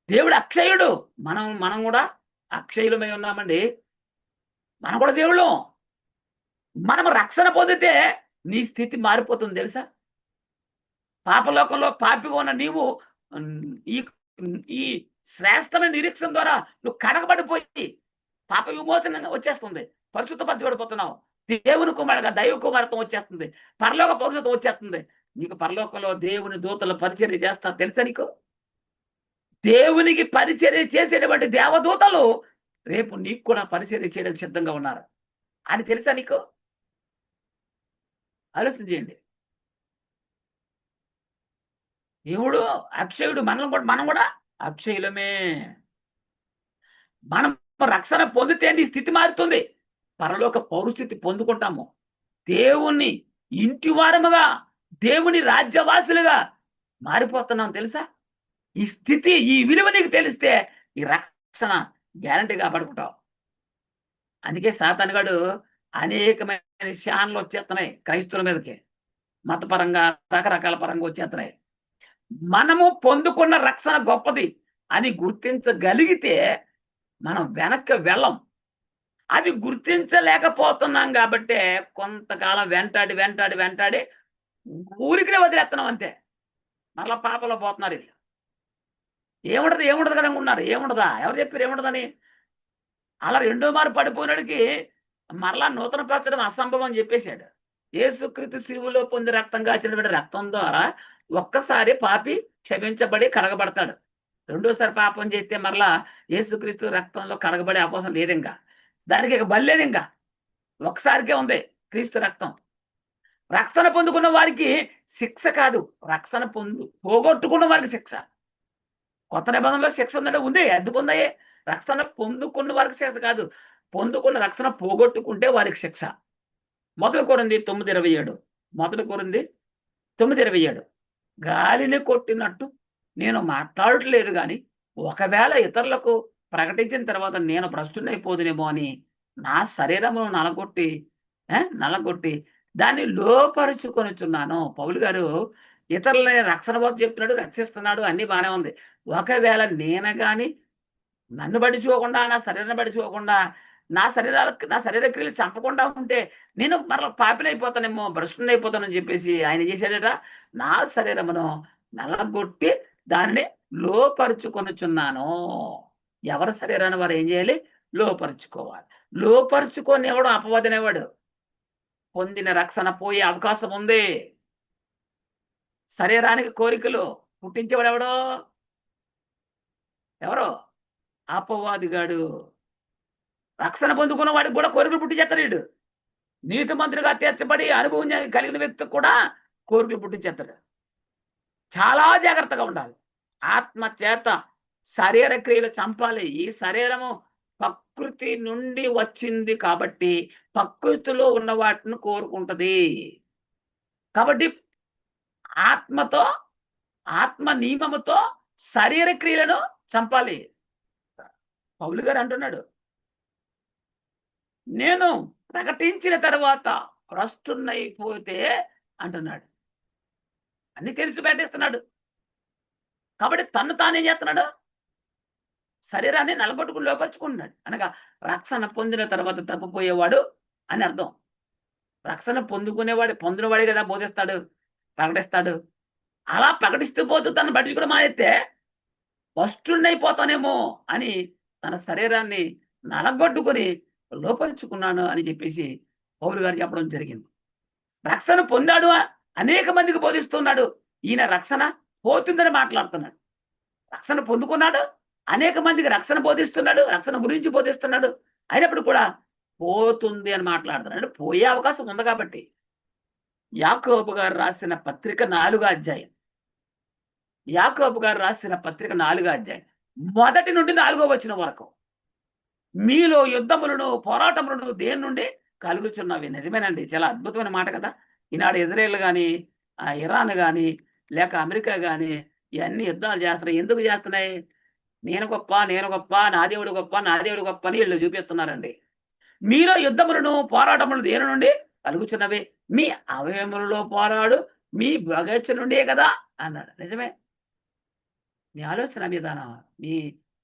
దేవుడు అక్షయుడు. మనం కూడా అక్షయులమై ఉన్నామండి. మనం కూడా దేవుళ్ళం. మనం రక్షణ పొందితే నీ స్థితి మారిపోతుంది తెలుసా? పాపలోకంలో పాపిగా ఉన్న నీవు ఈ ఈ శ్రేష్టమైన నిరీక్షణ ద్వారా నువ్వు కడగబడిపోయి పాప విమోచన వచ్చేస్తుంది. పరిశుద్ధపరచబడిపోతున్నావు. దేవుని కుమారుడుగా దైవ కుమారత్వం వచ్చేస్తుంది. పరలోక పౌరుషత్వం వచ్చేస్తుంది. నీకు పరలోకంలో దేవుని దూతల పరిచర్య చేస్తా తెలుసా నీకు? దేవునికి పరిచర్య చేసేటువంటి దేవదూతలు రేపు నీకు కూడా పరిచర్య చేయడానికి సిద్ధంగా ఉన్నారు అని తెలుసా నీకు? ఆలోచన చేయండి. దేవుడు అక్షయుడు. మనం కూడా అక్షయులమే. మనం రక్షణ పొందితే నీ స్థితి మారుతుంది. పరలోక పౌరస్థితి పొందుకుంటాము. దేవుని ఇంటి వారముగా, దేవుని రాజ్యవాసులుగా మారిపోతున్నాం తెలుసా? ఈ స్థితి, ఈ విలువ నీకు తెలిస్తే ఈ రక్షణ గ్యారంటీగా పడుకుంటావు. అందుకే సాతానుగాడు అనేకమైన శాన్లు వచ్చేస్తున్నాయి క్రైస్తవుల మీదకి. మతపరంగా రకరకాల పరంగా వచ్చేస్తున్నాయి. మనము పొందుకున్న రక్షణ గొప్పది అని గుర్తించగలిగితే మనం వెనక్కి వెళ్ళం. అది గుర్తించలేకపోతున్నాం కాబట్టే కొంతకాలం వెంటాడి ఊరికినే వదిలేస్తున్నాం అంతే. మరలా పాపలో పోతున్నారు వీళ్ళు. ఏముండదు కదా ఉన్నారు. ఏముండదా? ఎవరు చెప్పారు ఏముండదని? అలా రెండో మారు పడిపోయినాడికి మరలా నూతన పరచడం అసంభవం అని చెప్పేశాడు. యేసుక్రీస్తు శిలువలో పొంది రక్తం కాచినటువంటి రక్తం ద్వారా ఒక్కసారి పాపి క్షమించబడి కడగబడతాడు. రెండోసారి పాపం చేస్తే మరలా యేసుక్రీస్తు రక్తంలో కడగబడే అవకాశం లేదు. ఇంకా దానికి ఇక బలేదు. ఇంకా ఒకసారికే ఉంది క్రీస్తు రక్తం. రక్షణ పొందుకున్న వారికి శిక్ష కాదు, రక్షణ పోగొట్టుకున్న వారికి శిక్ష. కొత్త నిబంధనలో శిక్ష ఉందంటే ఉంది, అద్దుకుందాయే. రక్షణ పొందుకున్న వారికి శిక్ష కాదు, పొందుకున్న రక్షణ పోగొట్టుకుంటే వారికి శిక్ష. 1 కొరింథీ 9:27. 1 కొరింథీ 9:27. గాలిని కొట్టినట్టు నేను మాట్లాడట్లేదు కానీ ఒకవేళ ఇతరులకు ప్రకటించిన తర్వాత నేను భ్రష్టునైపోదునేమో అని నా శరీరమును నలగొట్టి దాన్ని లోపరుచుకొనుచున్నాను. పౌలు గారు ఇతరులని రక్షణ బాబు చెప్తున్నాడు, రక్షిస్తున్నాడు, అన్ని బాగానే ఉంది. ఒకవేళ నేను కానీ నన్ను పడిచుకోకుండా, నా శరీరాన్ని పడిచుకోకుండా, నా శరీర క్రియలు చంపకుండా ఉంటే నేను మరలా పాపినైపోతానేమో, భ్రష్టునైపోతానని చెప్పేసి ఆయన చేశాడట. నా శరీరమును నలగొట్టి దానిని లోపరుచుకొనుచున్నాను. ఎవరి శరీరాన్ని వారు ఏం చేయాలి? లోపరుచుకోవాలి. లోపరుచుకొని ఎవడు అపవాదనేవాడు. పొందిన రక్షణ పోయే అవకాశం ఉంది. శరీరానికి కోరికలు పుట్టించేవాడు ఎవరో అపవాదిగాడు. రక్షణ పొందుకున్న వాడికి కూడా కోరికలు పుట్టించేస్తాడు వీడు. నీతిమంతుడిగా తీర్చబడి అనుభవం కలిగిన వ్యక్తి కూడా కోరికలు పుట్టించేస్తాడు. చాలా జాగ్రత్తగా ఉండాలి. ఆత్మ చేత శరీర క్రియలు చంపాలి. ఈ శరీరము ప్రకృతి నుండి వచ్చింది కాబట్టి ప్రకృతిలో ఉన్న వాటిని కోరుకుంటది. కాబట్టి ఆత్మ నియమముతో శరీర క్రియలను చంపాలి. పౌలు గారు అంటున్నాడు, నేను ప్రకటించిన తర్వాత భ్రష్టునైపోతే అంటున్నాడు. అన్ని తెలిసి పెట్టేస్తున్నాడు. కాబట్టి తను తానేం చేస్తున్నాడు? శరీరాన్ని నలగొట్టుకుని లోపరుచుకుంటున్నాడు. అనగా రక్షణ పొందిన తర్వాత తప్పిపోయేవాడు అని అర్థం. రక్షణ పొందినవాడే కదా బోధిస్తాడు, ప్రకటిస్తాడు. అలా ప్రకటిస్తూ పోతూ తను బట్టి కూడా మానేస్తే భ్రష్టునైపోతానేమో అని తన శరీరాన్ని నలగొట్టుకుని లోపరుచుకున్నాను అని చెప్పేసి పౌలు గారు చెప్పడం జరిగింది. రక్షణ పొందాడు, అనేక మందికి బోధిస్తున్నాడు. ఈయన రక్షణ పోతుందని మాట్లాడుతున్నాడు. రక్షణ పొందుకున్నాడు, అనేక మందికి రక్షణ బోధిస్తున్నాడు, రక్షణ గురించి బోధిస్తున్నాడు. అయినప్పుడు కూడా పోతుంది అని మాట్లాడుతున్నాడు. అంటే పోయే అవకాశం ఉంది కాబట్టి. యాకోబు గారు రాసిన పత్రిక 4వ అధ్యాయం. యాకోబు గారు రాసిన పత్రిక 4వ అధ్యాయం. మొదటి నుండి 4వ వచనం వరకు. మీలో యుద్ధములను, పోరాటములను దేని నుండి కలుగుచున్నవి. నిజమేనండి. చాలా అద్భుతమైన మాట కదా! ఈనాడు ఇజ్రాయెల్ గాని, ఇరాన్ గాని, లేక అమెరికా గాని ఇయన్నీ యుద్ధాలు చేస్తున్నాయి. ఎందుకు చేస్తున్నాయి? నేను గొప్ప, నేను గొప్ప, నా దేవుడు గొప్ప, నా దేవుడు గొప్ప అని ఈళ్ళు చూపిస్తున్నారండి. మీలో యుద్ధములను, పోరాటములు దేని నుండి కలుగుచున్నవి? మీ అవయవములలో పోరాడు మీ బగచ నుండే కదా! అన్నాడు. నిజమే. మీ ఆలోచన విధానం, మీ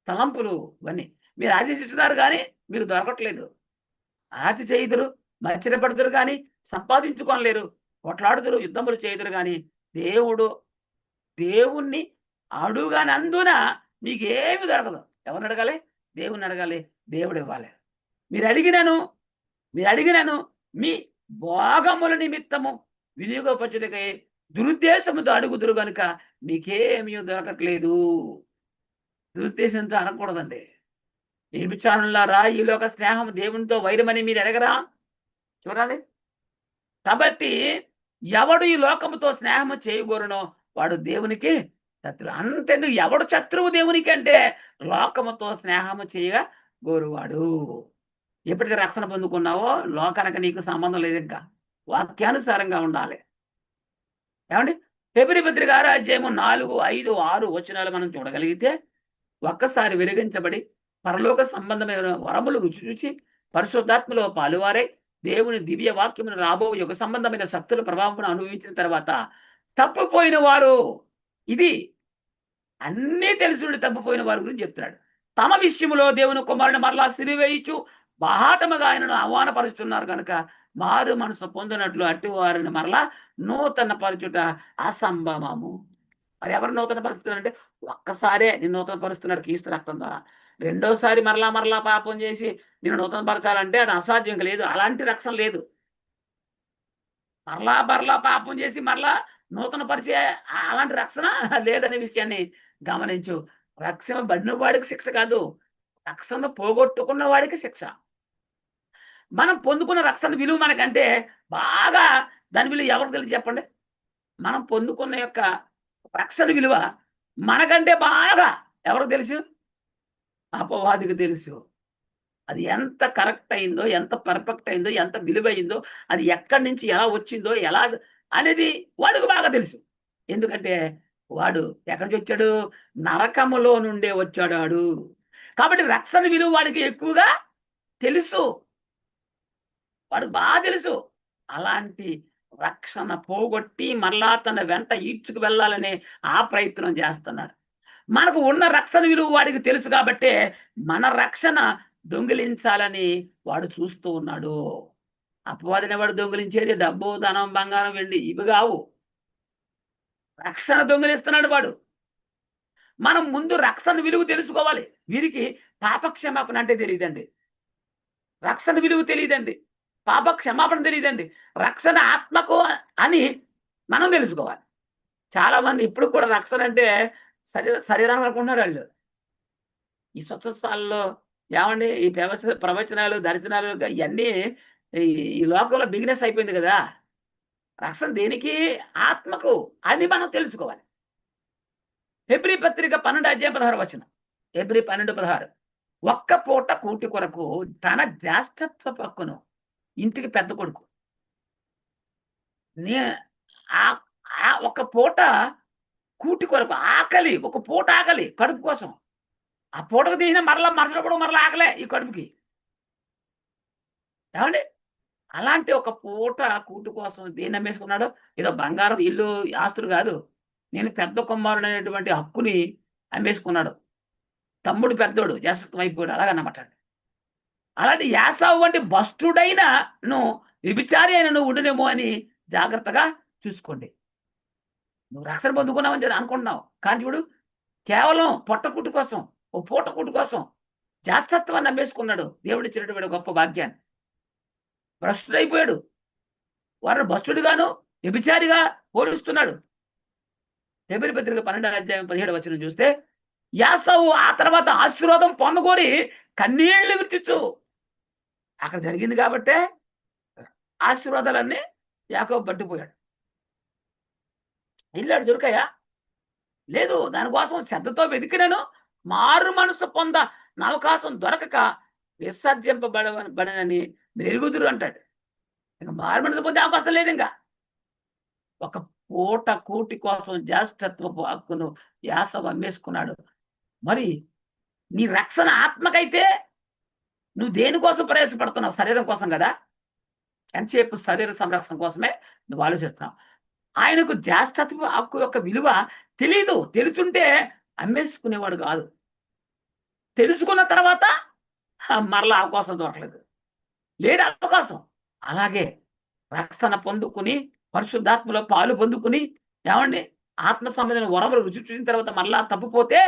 తలంపులు ఇవన్నీ. మీరు ఆశిస్తున్నారు గానీ మీకు దొరకట్లేదు. ఆశ చేయుదురు, మత్సరపడుదురు గానీ సంపాదించుకొనలేరు. కొట్లాడుదురు, యుద్ధములు చేయుదురు గానీ దేవుణ్ణి అడుగనందున మీకేమి దొరకదు. ఎవరిని అడగాలి? దేవుణ్ణి అడగాలి. దేవుడు ఇవ్వాలి. మీరడిగినను మీ భోగముల నిమిత్తము వినియోగపరచుటకై దురుద్దేశముతో అడుగుదురు గనుక మీకేమీ దొరకట్లేదు. దురుద్దేశంతో అడగకూడదండి. వ్యభిచారులారా ఈ లోక స్నేహం దేవునితో వైరమని మీరు ఎరగరా? చూడాలి. కాబట్టి ఎవడు ఈ లోకముతో స్నేహము చేయగోరునో వాడు దేవునికి శత్రువు. అంతెందుకు ఎవడు శత్రువు దేవునికి అంటే లోకముతో స్నేహము చేయగా గోరువాడు. ఎప్పటికీ రక్షణ పొందుకున్నావో లోకానికి నీకు సంబంధం లేదు. ఇంకా వాక్యానుసారంగా ఉండాలి. ఏమండి? ఫిబ్రవరి పత్రిక 6వ అధ్యాయము 4, 5, 6 వచనాలు మనం చూడగలిగితే ఒక్కసారి వెలిగించబడి పరలోక సంబంధమైన వరములు రుచి చూచి పరిశుద్ధాత్మలో పాలువారై దేవుని దివ్య వాక్యమును రాబో యుగ సంబంధమైన శక్తుల ప్రభావం అనుభవించిన తర్వాత తప్పిపోయిన వారు, ఇది అన్నీ తెలుసుండి తప్పిపోయిన వారి గురించి చెప్తున్నాడు. తమ విషయములో దేవుని కుమారుని మరలా సిరివేయిచు బాహాటముగా ఆయనను అవమానపరుచున్నారు కనుక మారు మనసు పొందినట్లు అట్టి వారిని మరలా నూతన పరచుట అసంభవము. మరి ఎవరు నూతన పరుస్తున్నారంటే ఒక్కసారే నిన్ను నూతన పరుస్తున్నాడు క్రీస్తు రక్తం ద్వారా. రెండోసారి మరలా పాపం చేసి నిన్ను నూతన పరచాలంటే అది అసాధ్యం లేదు. అలాంటి రక్షణ లేదు. మరలా పాపం చేసి మరలా నూతన పరిచే అలాంటి రక్షణ లేదనే విషయాన్ని గమనించు. రక్షణ పడిన వాడికి శిక్ష కాదు, రక్షణ పోగొట్టుకున్న వాడికి శిక్ష. మనం పొందుకున్న రక్షణ విలువ మనకంటే బాగా దాని విలువ ఎవరికి తెలిసి చెప్పండి? మనం పొందుకున్న యొక్క రక్షణ విలువ మనకంటే బాగా ఎవరికి తెలుసు? అపవాదికి తెలుసు. అది ఎంత కరెక్ట్ అయిందో, ఎంత పర్ఫెక్ట్ అయిందో, ఎంత విలువైందో, అది ఎక్కడి నుంచి ఎలా వచ్చిందో, ఎలా అనేది వాడికి బాగా తెలుసు. ఎందుకంటే వాడు ఎక్కడి నుంచి వచ్చాడు? నరకములో నుండే వచ్చాడు వాడు. కాబట్టి రక్షణ విలువ వాడికి ఎక్కువగా తెలుసు. వాడికి బాగా తెలుసు. అలాంటి రక్షణ పోగొట్టి మరలా తన వెంట ఈడ్చుకు వెళ్ళాలనే ఆ ప్రయత్నం చేస్తున్నాడు. మనకు ఉన్న రక్షణ విలువ వాడికి తెలుసు కాబట్టే మన రక్షణ దొంగిలించాలని వాడు చూస్తూ ఉన్నాడు. అపవాదిని వాడు దొంగిలించేది డబ్బు, ధనం, బంగారం, వెండి ఇవి కావు. రక్షణ దొంగిలిస్తున్నాడు వాడు. మనం ముందు రక్షణ విలువ తెలుసుకోవాలి. వీరికి పాప క్షమాపణ అంటే తెలియదండి. రక్షణ విలువ తెలియదండి. పాప క్షమాపణ తెలియదండి. రక్షణ ఆత్మకు అని మనం తెలుసుకోవాలి. చాలా మంది ఇప్పుడు కూడా రక్షణ అంటే శరీరాన్ని అనుకుంటున్నారు వాళ్ళు. ఈ స్వచ్ఛస్థాలలో ఏమండి ఈ ప్రవచనాలు, దర్శనాలు ఇవన్నీ ఈ లోకంలో బిజినెస్ అయిపోయింది కదా! రక్షణ దేనికి? ఆత్మకు అని మనం తెలుసుకోవాలి. హెబ్రీ పత్రిక 12 అధ్యాయం 16 వచనం. హెబ్రీ 12:16 ఒక్క పూట కూటి కొరకు తన జ్యేష్ఠత్వ పక్కును ఇంటికి పెద్ద కొడుకు ఒక పూట కూటి కొరకు ఆకలి, ఒక పూట ఆకలి కడుపు కోసం. ఆ పూటకు తీసిన మరుసటి పూట మరలా ఆకలే ఈ కడుపుకి. ఏమండి? అలాంటి ఒక పూట కూటి కోసం దేన్ని అమ్మేసుకున్నాడు? ఏదో బంగారం, ఇల్లు, ఆస్తులు కాదు. నేను పెద్ద కుమారుడు అనేటువంటి హక్కుని అమ్మేసుకున్నాడు. తమ్ముడు పెద్దోడు జ్యేష్ఠత్వం అయిపోయాడు అలాగన్నమాట. అలాంటి యాసావు వంటి భ్రష్టుడైనను వ్యభిచారి అయిన నువ్వు ఉండునేమో అని జాగ్రత్తగా చూసుకోండి. నువ్వు రక్షణ పొందుకున్నావని అనుకుంటున్నావు కానీ చూడు, కేవలం పొట్టకుట్టు కోసం, ఓ పూట కుట్టు కోసం జ్యేష్ఠత్వాన్ని అమ్మేసుకున్నాడు. దేవుడిచ్చినటువంటి గొప్ప భాగ్యాన్ని. భ్రష్టుడైపోయాడు. వారిని భ్రష్టుడిగాను వ్యభిచారిగా పోలుస్తున్నాడు. హెబ్రీ పత్రిక 12 అధ్యాయం 17 వచనం చూస్తే యాసవు ఆ తర్వాత ఆశీర్వాదం పొందగోరి కన్నీళ్లు విడిచిచ్చు. అక్కడ జరిగింది కాబట్టే ఆశీర్వాదాలన్నీ యాకోబు పట్టిపోయాడు. వెళ్ళాడు దొరికాయా? లేదు. దానికోసం శ్రద్ధతో వెతికినను మారు మనసు అవకాశం దొరకక బడనని మెరుగుదురు అంటాడు. ఇంక మారు మనసు పొందే అవకాశం లేదింక. ఒక పూట కూటి కోసం జ్యేష్ఠత్వపు హక్కును యాసవు అమ్మేసుకున్నాడు. మరి నీ రక్షణ ఆత్మకైతే నువ్వు దేనికోసం ప్రయాసపడుతున్నావు? శరీరం కోసం కదా! ఎంతసేపు శరీర సంరక్షణ కోసమే నువ్వు ఆలోచిస్తున్నావు. ఆయనకు జ్యేష్ఠత్వ హక్కు యొక్క విలువ తెలీదు. తెలుసుంటే అమ్మేసుకునేవాడు కాదు. తెలుసుకున్న తర్వాత మరలా అవకాశం దొరకలేదు. లేదు అవకాశం. అలాగే రక్షణ పొందుకుని, పరిశుద్ధాత్మలో పాలు పొందుకుని, ఏమండి ఆత్మ సంబంధమైన వరములు రుచి చూసిన తర్వాత మరలా తప్పిపోతే,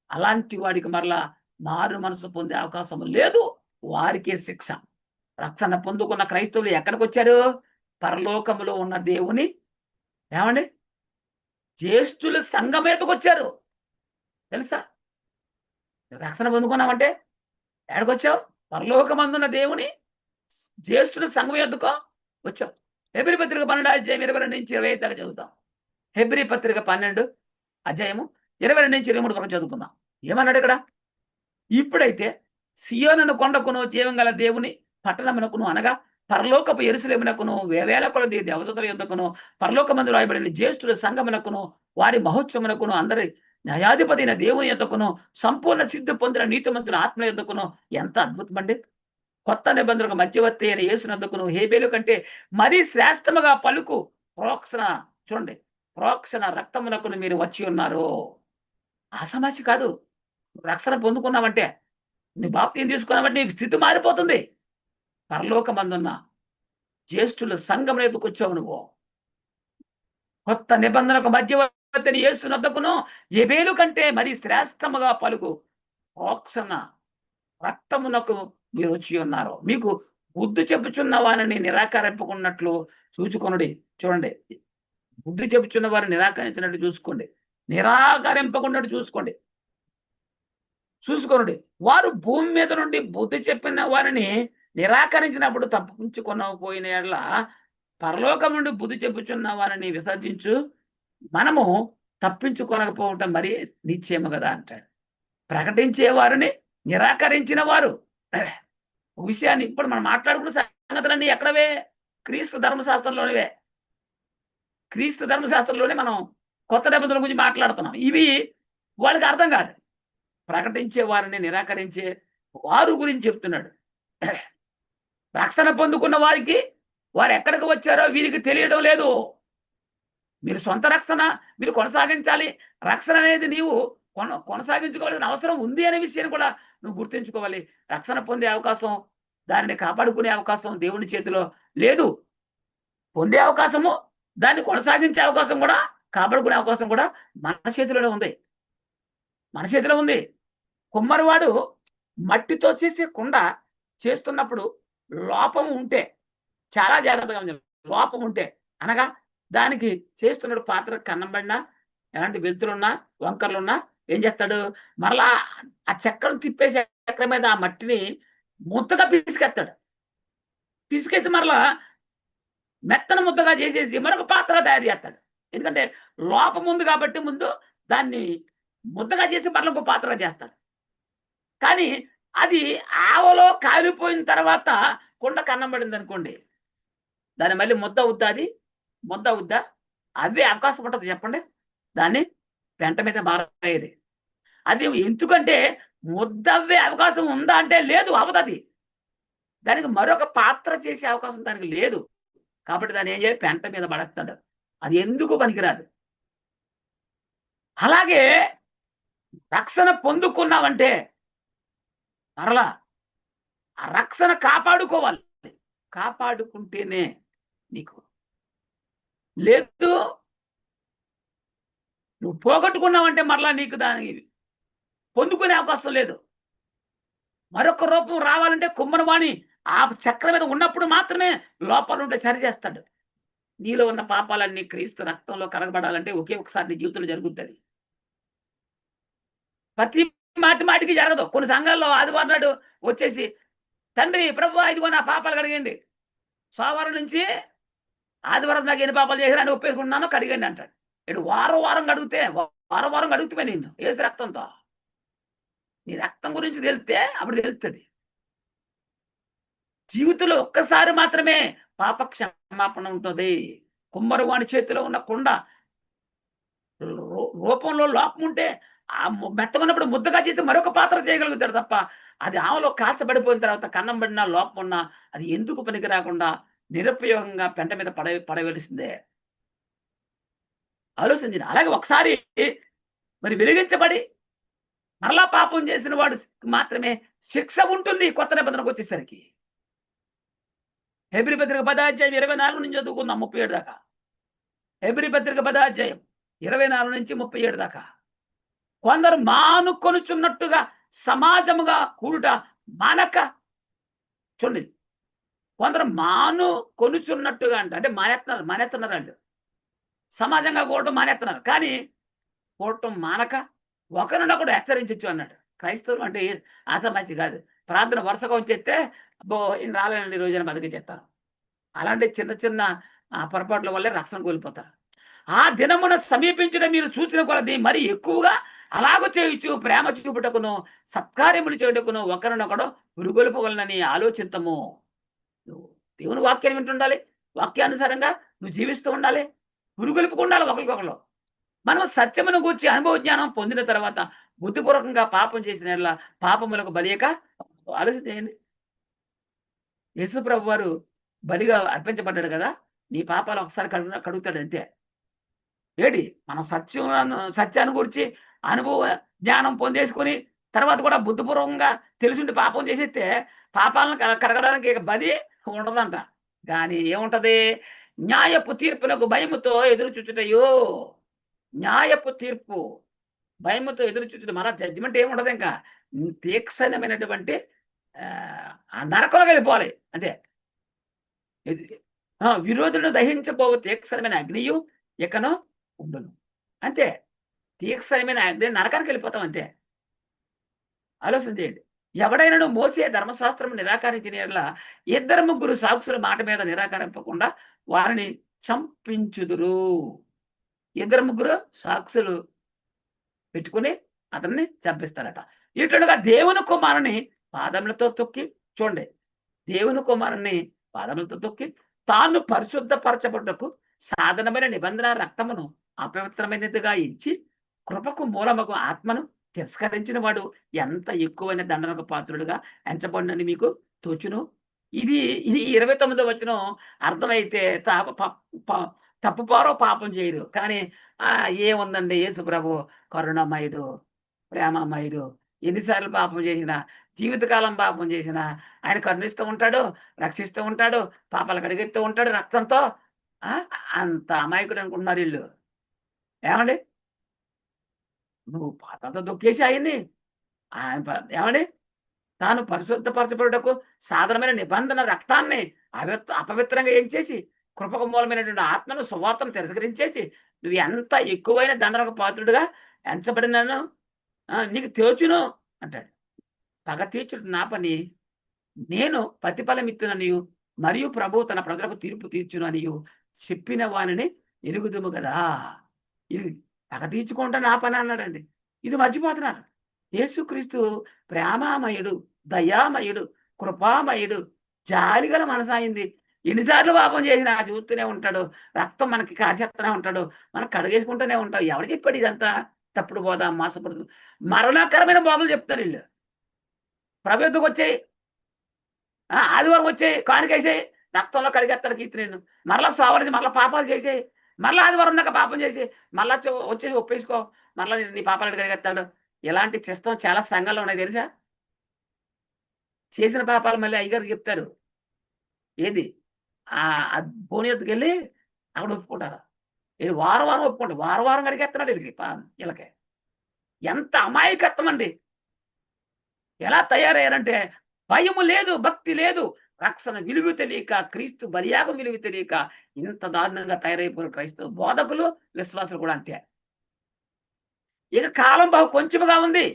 అలాంటి వాడికి మరలా మారు మనసు పొందే అవకాశం లేదు. వారికే శిక్ష. రక్షణ పొందుకున్న క్రైస్తవులు ఎక్కడికొచ్చారు? పరలోకములో ఉన్న దేవుని ఏమండి జ్యేష్ఠుల సంఘం మీదకొచ్చారు. తెలుసా? రక్షణ పొందుకున్నామంటే ఎక్కడికొచ్చావు? పరలోకమందున్న దేవుని జ్యేష్ఠుల సంఘం యొద్దకు వచ్చావు. హెబ్రీ పత్రిక 12 అధ్యాయం 22 నుంచి 25 దాకా చదువుతాం. హెబ్రీ పత్రిక 12 అధ్యాయము 22 నుంచి 23 వరకు చదువుకుందాం. ఏమన్నాడు ఇక్కడ? ఇప్పుడైతే సియోనును కొండకును జీవం గల దేవుని పట్టణమునకును అనగా పరలోకపు యెరూషలేమునకును వేవేల కొలది దేవదూతల యొద్దకును పరలోకమందు రాయబడిన జ్యేష్ఠుల సంఘమునకును వారి మహోత్సవమునకును అందరి న్యాయాధిపతి అయిన దేవుని యొద్దకును సంపూర్ణ సిద్ధి పొందిన నీతిమంతుల ఆత్మ యొద్దకును ఎంత అద్భుతమండి. కొత్త నిబంధనకు మధ్యవర్తి అయిన యేసునందుకును హేబేలు కంటే మరీ శ్రేష్టముగా పలుకు ప్రోక్షణ చూడండి ప్రోక్షణ రక్తమునకును మీరు వచ్చి ఉన్నారు. ఆసమాసి కాదు. రక్షణ పొందుకున్నావంటే నీ బాప్తిసం తీసుకున్నావంటే నీకు స్థితి మారిపోతుంది. పరలోకమందున్న జ్యేష్ఠుల సంఘం ఎదుకొచ్చావు నువ్వు. కొత్త నిబంధనకు మధ్యవర్తిని యేసునొద్దకును హేబేలు కంటే మరి శ్రేష్టముగా పలుకు ప్రోక్షణ రక్తమునకు మీరు వచ్చి ఉన్నారు. మీకు బుద్ధి చెప్పుచున్న వారిని నిరాకరింపకున్నట్లు చూచుకొనుడి. చూడండి, బుద్ధి చెప్పుచున్న వారిని నిరాకరించినట్టు చూసుకోండి. నిరాకరింపకున్నట్టు చూసుకోండి. చూసుకొనుడి. వారు భూమి మీద నుండి బుద్ధి చెప్పిన వారిని నిరాకరించినప్పుడు తప్పించుకొనకపోయిన యెడల పరలోకం నుండి బుద్ధి చెప్పుచున్న వారిని విసర్జించు మనము తప్పించుకొనకపోవటం మరి నిశ్చయము కదా అంటాడు. ప్రకటించే వారిని నిరాకరించిన వారు విషయాన్ని ఇప్పుడు మనం మాట్లాడుకున్న సంగతులన్నీ ఎక్కడవే? క్రీస్తు ధర్మశాస్త్రంలోనివే. క్రీస్తు ధర్మశాస్త్రంలోనే మనం కొత్త నిబంధనల గురించి మాట్లాడుతున్నాం. ఇవి వాళ్ళకి అర్థం కాదు. ప్రకటించే వారిని నిరాకరించే వారు గురించి చెప్తున్నాడు. రక్షణ పొందుకున్న వారికి వారు ఎక్కడికి వచ్చారో వీరికి తెలియడం లేదు. మీరు సొంత రక్షణ మీరు కొనసాగించాలి. రక్షణ అనేది నీవు కొనసాగించుకోవాల్సిన అవసరం ఉంది అనే విషయాన్ని కూడా నువ్వు గుర్తుంచుకోవాలి. రక్షణ పొందే అవకాశం, దానిని కాపాడుకునే అవకాశం దేవుని చేతిలో లేదు. పొందే అవకాశము, దాన్ని కొనసాగించే అవకాశం కూడా, కాపాడుకునే అవకాశం కూడా మన చేతిలోనే ఉంది. మన చేతిలో ఉంది. కుమ్మరివాడు మట్టితో చేసే కుండ చేస్తున్నప్పుడు లోపం ఉంటే చాలా జాగ్రత్తగా ఉంది. లోపం ఉంటే అనగా దానికి చేస్తున్నప్పుడు పాత్ర కన్నం పడినా ఎలాంటి వెలుతురున్నా వంకర్లున్నా ఏం చేస్తాడు? మరలా ఆ చెక్కను తిప్పేసి చక్ర మీద ఆ మట్టిని ముద్దగా పిసికేస్తాడు. పిసికేసి మరలా మెత్తన ముద్దగా చేసేసి మరొక పాత్ర తయారు చేస్తాడు. ఎందుకంటే లోపం ఉంది కాబట్టి ముందు దాన్ని ముద్దగా చేసి మరలా ఇంకో పాత్ర చేస్తాడు. కానీ అది ఆవలో కాలిపోయిన తర్వాత కుండ కన్నం పడింది అనుకోండి, దాన్ని మళ్ళీ ముద్ద అవుద్దా? అది ముద్ద అవుద్దా? అవే అవకాశం ఉంటుంది చెప్పండి. దాన్ని పెంట మీద మారేది. అది ఎందుకంటే ముద్దవ్వే అవకాశం ఉందా అంటే లేదు, అవదది. దానికి మరొక పాత్ర చేసే అవకాశం దానికి లేదు. కాబట్టి దాన్ని ఏం చేయాలి? పెంట మీద పడేస్తాడు. అది ఎందుకు పనికిరాదు. అలాగే రక్షణ పొందుకున్నావంటే మరలా ఆ రక్షణ కాపాడుకోవాలి. కాపాడుకుంటేనే నీకు లేదు. నువ్వు పోగొట్టుకున్నావంటే మరలా నీకు దానికి పొందుకునే అవకాశం లేదు. మరొక రూపం రావాలంటే కుమ్మరివాణి ఆ చక్రం మీద ఉన్నప్పుడు మాత్రమే లోపల ఉంటే సరి చేస్తాడు. నీలో ఉన్న పాపాలన్నీ క్రీస్తు రక్తంలో కడగబడాలంటే ఒకే ఒకసారి నీ జీవితంలో జరుగుతుంది. ప్రతి మాటికి జరగదు. కొన్ని సంఘాల్లో ఆదివారం నాడు వచ్చేసి, తండ్రి ప్రభువా ఇదిగో నా పాపాలు కడిగండి. సోమవారం నుంచి ఆదివారం దాకా ఎన్ని పాపాలు చేశారని ఒప్పేసుకుంటున్నానో కడిగండి అంటాడు. ఈడు వారం కడిగితే వారం కడుగుతావే నిన్ను యేసు రక్తంతో. నీ రక్తం గురించి తెలిస్తే అప్పుడు తెలుస్తది. జీవితంలో ఒక్కసారి మాత్రమే పాప క్షమాపణ ఉంటది. కుమ్మరివాని చేతిలో ఉన్న కుండ రూపంలో లోపం ఉంటే ఆ మెత్తగున్నప్పుడు ముద్దగా చేసి మరొక పాత్ర చేయగలుగుతాడు తప్ప, అది ఆమెలో కాల్చబడిపోయిన తర్వాత కన్నం పడినా లోపం ఉన్నా అది ఎందుకు పనికి రాకుండా నిరుపయోగంగా పెంట మీద పడవలసిందే. ఆలోచించండి. అలాగే ఒకసారి మరి వెలిగించబడి మరలా పాపం చేసిన వాడు మాత్రమే శిక్ష ఉంటుంది కొత్త నిబంధనకు వచ్చేసరికి. హెబ్రీ పత్రిక 10 అధ్యాయం 24 నుంచి చదువుకుందాం 37 దాకా. హెబ్రీ పత్రిక 10 అధ్యాయం 24 నుంచి 37 దాకా. కొందరు మానుకొనుచున్నట్టుగా సమాజముగా కూడుట మానక, చూడండి, కొందరు కొనుచున్నట్టుగా అంటే మానేస్తున్నారు వాళ్ళు. సమాజంగా కూడటం మానేస్తున్నారు. కానీ కూడటం మానక ఒకరినొకడు హెచ్చరించచ్చు అన్నాడు. క్రైస్తవులు అంటే ఆసామాసి కాదు. ప్రార్థన వరుసగా వచ్చేస్తే అబ్బో ఈయన రాలేనండి ఈ రోజున బతికించేస్తారు. అలాంటి చిన్న పొరపాట్ల వల్లే రక్షణ కోల్పోతారు. ఆ దినమున సమీపించడం మీరు చూసిన కొలది మరి ఎక్కువగా అలాగ చేయొచ్చు ప్రేమ చూపుటకును సత్కార్యములు చేయుటకును ఒకరినొకడు పురుగొల్పవలనని ఆలోచింతము. నువ్వు దేవుని వాక్యాన్ని వింటుండాలి. వాక్యానుసారంగా నువ్వు జీవిస్తూ ఉండాలి. పురుగొలుపుకు ఉండాలి ఒకరికొకరు. మనం సత్యమును గూర్చి అనుభవ జ్ఞానం పొందిన తర్వాత బుద్ధిపూర్వకంగా పాపం చేసిన యెడల పాపములకు బలియక ఆలోచన చేయండి. యేసు ప్రభువారు బలిగా అర్పించబడ్డాడు కదా! నీ పాపాలు ఒకసారి కడుగుతాడు అంతే. ఏటి మనం సత్యాన్ని గూర్చి అనుభవ జ్ఞానం పొందేసుకొని తర్వాత కూడా బుద్ధిపూర్వకంగా తెలిసుండి పాపం చేసేస్తే పాపాలను కడగడానికి ఇక బలి ఉండదంట. గానీ ఏముంటది? న్యాయపు తీర్పునకు భయముతో ఎదురు చూచుటయో. న్యాయపు తీర్పు భయముతో ఎదురు చూచుట మళ్ళా జడ్జిమెంట్ ఏముండదు ఇంకా. తీక్షణమైనటువంటి ఆ నరకంలోకి వెళ్ళిపోవాలి అంతే. విరోధులను దహించబోవు తీక్షణమైన అగ్నియు ఇకను ఉండును. అంతే. తీక్షణమైన అగ్ని నరకానికి వెళ్ళిపోతాం అంతే. ఆలోచన చేయండి. ఎవడైనాను మోసే ధర్మశాస్త్రం నిరాకరించిన యెడల ఇద్దరు ముగ్గురు సాక్షుల మాట మీద నిరాకరింపకుండా వారిని చంపించుదురు. ఇద్దరు ముగ్గురు సాక్షులు పెట్టుకుని అతన్ని చంపిస్తారట. ఇటుగా దేవుని కుమారుని పాదములతో తొక్కి, చూడండి, దేవుని కుమారుని పాదములతో తొక్కి తాను పరిశుద్ధపరచబడ్డకు సాధనమైన నిబంధన రక్తమును అపవిత్రమైనదిగా ఇచ్చి కృపకు మూలమగు ఆత్మను తిరస్కరించిన వాడు ఎంత ఎక్కువైన దండనకు పాత్రుడుగా ఎంచబడినని మీకు తోచును. ఇది 29వ వచనం అర్థమైతే తప్పుపారో పాపం చేయరు. కానీ ఏముందండి యేసు ప్రభు కరుణమయుడు, ప్రేమమయుడు. ఎన్నిసార్లు పాపం చేసినా, జీవితకాలం పాపం చేసినా ఆయన కరుణిస్తూ ఉంటాడు, రక్షిస్తూ ఉంటాడు, పాపాలు కడిగిస్తూ ఉంటాడు రక్తంతో. అంత అమాయకుడు అనుకుంటున్నారు వీళ్ళు. ఏమండి? నువ్వు పాపంతో దొక్కేసి ఆయన్ని ఏమండి? తాను పరిశుద్ధపరచబడుటకు సాధారణమైన నిబంధన రక్తాన్ని అపవిత్రంగా ఏం చేసి కృపకు మూలమైనటువంటి ఆత్మను సువార్తను తిరస్కరించేసి నువ్వు ఎంత ఎక్కువైన దండనకు పాత్రుడుగా ఎంచబడినాను నీకు తోచును అంటాడు. పగ తీర్చుడు నా పని, నేను ప్రతిఫలం ఇత్తుననియు మరియు ప్రభువు తన ప్రజలకు తీర్పు తీర్చును అనియు చెప్పిన వానిని ఎరుగుదుము కదా. ఇది పగ తీర్చుకుంటా నా పని అన్నాడండి. ఇది మర్చిపోతున్నారు. యేసుక్రీస్తు ప్రేమామయుడు, దయామయుడు, కృపామయుడు, జాలిగల మనసాయింది. ఎన్నిసార్లు పాపం చేసినా చూస్తూనే ఉంటాడు. రక్తం మనకి కాచేస్తూనే ఉంటాడు. మనం కడిగేసుకుంటూనే ఉంటాం. ఎవరు చెప్పాడు ఇదంతా? తప్పుడు బోధ, మోసపడుతు మరణకరమైన బోధలు చెప్తారు వీళ్ళు. ప్రభుత్వకు వచ్చాయి, ఆదివారం వచ్చాయి, కానుకేసాయి, రక్తంలో కడిగేస్తాడు కీర్తనేను. మరలా సోమవారం మరలా పాపాలు చేసేయి, మరలా ఆదివారం దాకా పాపం చేసి మరలా వచ్చేసి ఒప్పేసుకో, మరలా నీ పాపాలు కడిగేస్తాడు. ఇలాంటి సిస్టం చాలా సంఘాల్లో ఉన్నాయి తెలుసా? చేసిన పాపాలు మళ్ళీ అయ్యగారు చెప్తారు. ఏది భూని ఎత్తుకు వెళ్ళి అక్కడ ఒప్పుకుంటారు. ఇది వారం ఒప్పుకోండి, వారం కడిగేస్తున్నాడు వీళ్ళకి. ఎంత అమాయకత్వం అండి! ఎలా తయారయ్యారంటే భయము లేదు, భక్తి లేదు, రక్షణ విలువ తెలియక, క్రీస్తు బలియాగం విలువ తెలియక ఇంత దారుణంగా తయారైపోయిన క్రైస్తవ బోధకులు, విశ్వాసులు కూడా అంతే. ఇక కాలం బహు కొంచెముగా ఉంది.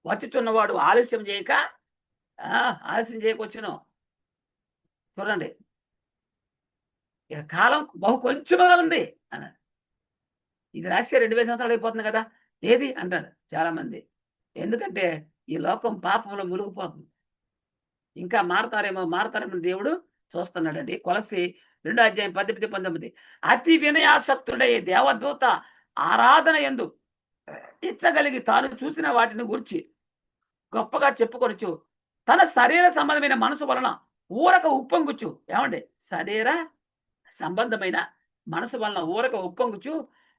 వచ్చుచున్నవాడు ఆలస్యం చేయక ఆలస్యం చేయకొచ్చును. చూడండి, ఇక కాలం బహు కొంచెముగా ఉంది అన్నాడు. ఇది రాస్తే 2000 సంవత్సరాలు అయిపోతుంది కదా, ఏది అంటారు చాలా మంది. ఎందుకంటే ఈ లోకం పాపంలో మునిగిపోతుంది. ఇంకా మారతారేమో దేవుడు చూస్తున్నాడండి. కొలస్సి 2:18-19 అతి వినయాసక్తుడై దేవదూత ఆరాధన యందు ఇచ్చగలిగి తాను చూసిన వాటిని గూర్చి గొప్పగా చెప్పుకొనొచ్చు తన శరీర సంబంధమైన మనసు వలన ఊరక ఉప్పొంగుచు. ఏమండి, శరీర సంబంధమైన మనసు వలన ఊరక ఉప్పొంగుచు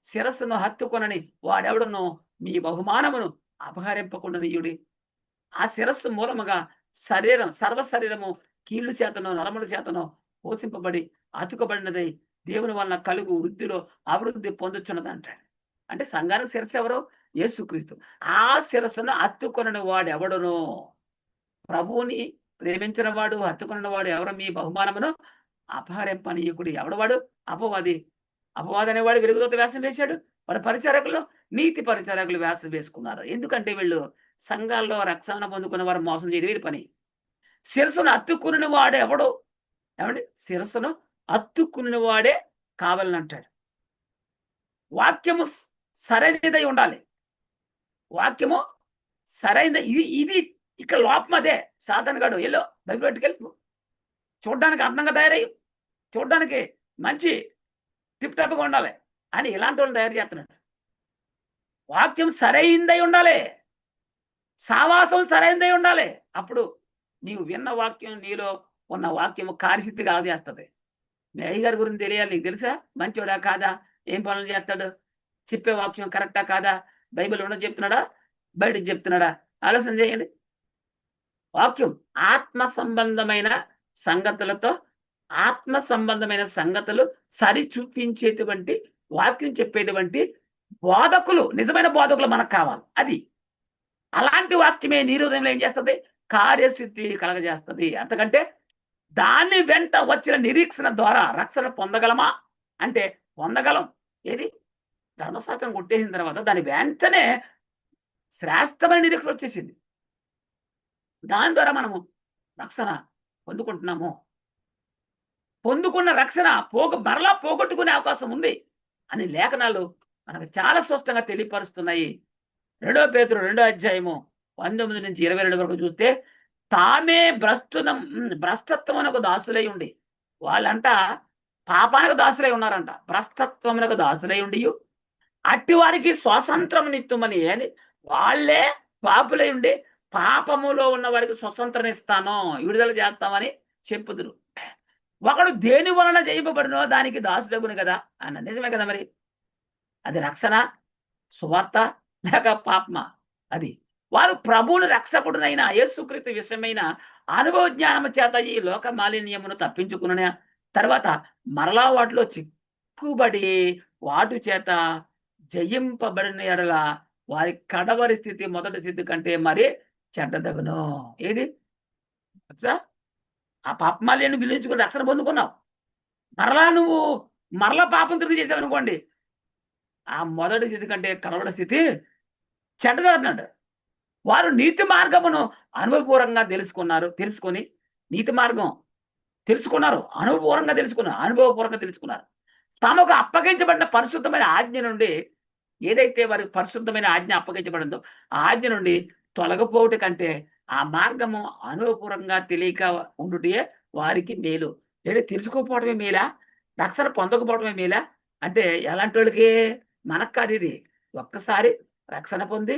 శిరస్సును హత్తుకొనని వాడెవడనో మీ బహుమానమును అపహరింపకుండానీయుడి. ఆ శిరస్సు మూలముగా సర్వ శరీరము కీళ్ళు చేతనో నరముల చేతనో పోషింపబడి అతుకబడినదై దేవుని వలన కలుగు వృద్ధిలో అభివృద్ధి పొందుచున్నది అంటాడు. అంటే సంఘానికి శిరస్సు ఎవరు? యేసుక్రీస్తు. ఆ శిరస్సును హత్తుకొనని వాడెవడనో, ప్రభువుని ప్రేమించిన వాడు హత్తుకొనిన వాడు ఎవరు? మీ బహుమానమును అపహరింపనీయకుడు. ఎవడవాడు? అపవాది. అపవాది అనేవాడు వెలుగుదూత వేషం వేశాడు. వాడు పరిచారకులు, నీతి పరిచారకులు వేషం వేసుకున్నారు. ఎందుకంటే వీళ్ళు సంఘాల్లో రక్షణ పొందుకున్న వారు మోసం చేయడం వీరి పని. శిరస్సును అత్తుకుని వాడు ఎవడు? ఏమండి, శిరస్సును అత్తుకుని వాడే కావాలని అంటాడు. వాక్యము సరైనదై ఉండాలి. వాక్యము సరైన ఇది ఇక్కడ లోపం అదే. సాతాను గాడు ఎల్లో బైబిల్ పట్టుకెళ్ళి చూడడానికి అందంగా తయారయ్యి, చూడడానికి మంచి టిప్ టాప్గా ఉండాలి అని ఇలాంటి వాళ్ళని తయారు చేస్తున్నాడు. వాక్యం సరైందై ఉండాలి, సావాసం సరైనదై ఉండాలి. అప్పుడు నీవు విన్న వాక్యం, నీలో ఉన్న వాక్యము కార్యసిద్ధి కాజేస్తుంది. మీ అయ్యగారి గురించి తెలియాలి, నీకు తెలుసా? మంచోడా కాదా, ఏం పనులు చేస్తాడు, చెప్పే వాక్యం కరెక్టా కాదా, బైబిల్ ఉన్నది చెప్తున్నాడా, బయటకు చెప్తున్నాడా? ఆలోచన చేయండి. వాక్యం ఆత్మ సంబంధమైన సంగతులు సరి చూపించేటువంటి వాక్యం చెప్పేటువంటి బోధకులు, నిజమైన బోధకులు మనకు కావాలి. అది అలాంటి వాక్యమే నీ హృదయంలో ఏం చేస్తుంది? కార్యసిద్ధి కలగజేస్తుంది. అంతకంటే దాని వెంట వచ్చిన నిరీక్షణ ద్వారా రక్షణ పొందగలమా అంటే పొందగలం. ఏది? ధర్మశాస్త్రం కొట్టేసిన తర్వాత దాని వెంటనే శ్రేష్టమైన నిరీక్షణ వచ్చేసింది. దాని ద్వారా మనము రక్షణ పొందుకుంటున్నాము. పొందుకున్న రక్షణ మరలా పోగొట్టుకునే అవకాశం ఉంది అని లేఖనాలు మనకు చాలా స్పష్టంగా తెలియపరుస్తున్నాయి. 2 పేతురు 2:19-22 వరకు చూస్తే తామే భ్రష్టత్వమునకు దాసులై ఉండి, వాళ్ళంట పాపానికి దాసులై ఉన్నారంట. భ్రష్టత్వమునకు దాసులై ఉండి అట్టి వారికి స్వాతంత్రం నిత్తుమని వాళ్ళే పాపులై ఉండి పాపములో ఉన్న వారికి స్వతంత్రం ఇస్తాను, విడుదల చేస్తామని చెప్పుదురు. ఒకడు దేని వలన చేయబడినో దానికి దాసులగును కదా అన్న. నిజమే కదా మరి. అది రక్షణ, సువార్త లేక పాపమా? అది వారు ప్రభువుని రక్షకుడునైన యేసుక్రీస్తు విషయమైన అనుభవ జ్ఞానము చేత ఈ లోక మాలిన్యమును తప్పించుకున్న తర్వాత మరలా వాటిలో చిక్కుబడి వాటి చేత జయింపబడిన ఎడల వారి కడవరి స్థితి మొదటి స్థితి కంటే మరి చెడ్డదగును. ఏది? ఆ పాపమాల్యాన్ని విలువించుకుని రక్షణ పొందుకున్నావు, మరలా పాపం తిరిగి చేసావు అనుకోండి, ఆ మొదటి స్థితి కంటే కడవరి స్థితి చెడ్డదన్నాడు. వారు నీతి మార్గమును అనుభవపూర్వకంగా తెలుసుకొని నీతి మార్గం తెలుసుకున్నారు, అనుభవపూర్వకంగా తెలుసుకున్నారు. తమకు అప్పగించబడిన పరిశుద్ధమైన ఆజ్ఞ నుండి, ఏదైతే వారికి పరిశుద్ధమైన ఆజ్ఞ అప్పగించబడిందో ఆ ఆజ్ఞ నుండి తొలగపోవట కంటే ఆ మార్గము అనుభవపూర్వకంగా తెలియక ఉండుటే వారికి మేలు. లేదా తెలుసుకోకపోవడమే మేలా, రక్షణ పొందకపోవడమే మేలా అంటే ఎలాంటి వాళ్ళకి? మనకు కాదు ఇది. ఒక్కసారి రక్షణ పొంది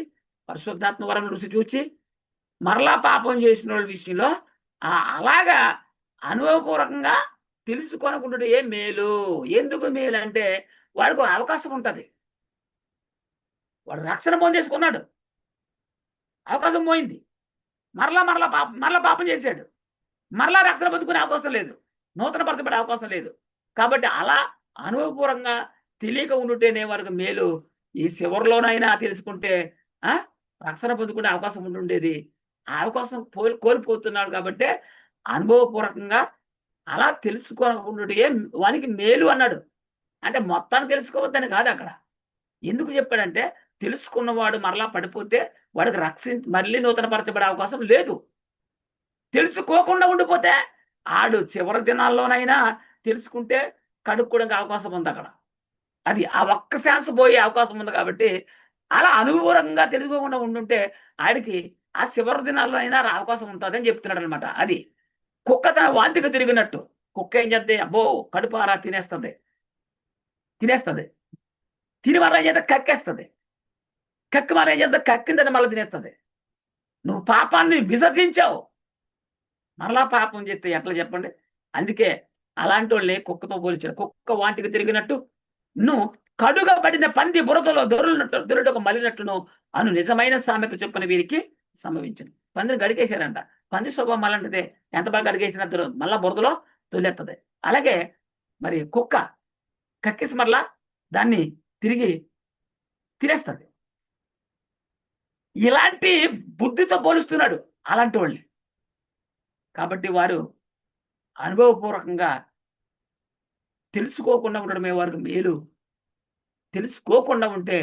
పరిశుద్ధాత్మ వరం రుచి చూచి మరలా పాపం చేసిన వాళ్ళ విషయంలో అలాగా అనుభవపూర్వకంగా తెలుసుకోనుకుంటే ఏ మేలు. ఎందుకు మేలు అంటే వాడికి అవకాశం ఉంటుంది. వాడు రక్షణ పొందేసుకున్నాడు, అవకాశం పోయింది, మరలా పాపం చేశాడు, మరలా రక్షణ పొందుకునే అవకాశం లేదు, నూతనపరచబడే అవకాశం లేదు. కాబట్టి అలా అనుభవపూర్వకంగా తెలియక ఉండుటేనే వారికి మేలు. ఈ చివరిలోనైనా తెలుసుకుంటే రక్షణ పొందుకునే అవకాశం ఉండుండేది. ఆ అవకాశం కోల్పోతున్నాడు. కాబట్టి అనుభవపూర్వకంగా అలా తెలుసుకోనుకుంటే వానికి మేలు అన్నాడు. అంటే మొత్తాన్ని తెలుసుకోవద్దని కాదు అక్కడ. ఎందుకు చెప్పాడంటే తెలుసుకున్నవాడు మరలా పడిపోతే వాడికి మళ్ళీ నూతన పరచబడే అవకాశం లేదు. తెలుసుకోకుండా ఉండిపోతే ఆడు చివరి దినాల్లోనైనా తెలుసుకుంటే కడుక్కోవడానికి అవకాశం ఉంది అక్కడ. అది ఆ ఒక్క ఛాన్స్ పోయే అవకాశం ఉంది కాబట్టి అలా అనుభవపరంగా తెలుసుకోకుండా ఉండుంటే ఆడికి ఆ చివరి దినాల్లో అయినా అవకాశం ఉంటుందని చెప్తున్నాడనమాట. అది కుక్క తన వాంతికి తిరిగినట్టు. కుక్క ఏం చేద్ది, అబ్బో కడుపారా తినేస్తుంది. తిని మళ్ళీ ఏం చేద్దా కక్కేస్తుంది. కక్కి మళ్ళీ ఏం చేద్దా కక్కిందని మళ్ళీ తినేస్తుంది. నువ్వు పాపాన్ని విసర్జించావు, మరలా పాపం చేస్తే ఎట్లా చెప్పండి? అందుకే అలాంటి వాళ్ళని కుక్కతో పోల్చాడు. కుక్క వాంతికి తిరిగినట్టు నువ్వు కడుగబడిన పంది బురదలో దొరుటకు మలినట్టును అను నిజమైన సామెత చొప్పున వీరికి సంభవించింది. పందిని గడికేశారంట. పంది స్వభావం అలాంటిదే. ఎంత బాగా గడిగేసిన మళ్ళా బురదలో తొలెత్తది. అలాగే మరి కుక్క కక్కిసి మరలా దాన్ని తిరిగి తినేస్తుంది. ఇలాంటి బుద్ధితో పోలుస్తున్నాడు అలాంటి వాళ్ళని. కాబట్టి వారు అనుభవపూర్వకంగా తెలుసుకోకుండా ఉండడమే వారికి మేలు. తెలుసుకోకుండా ఉంటే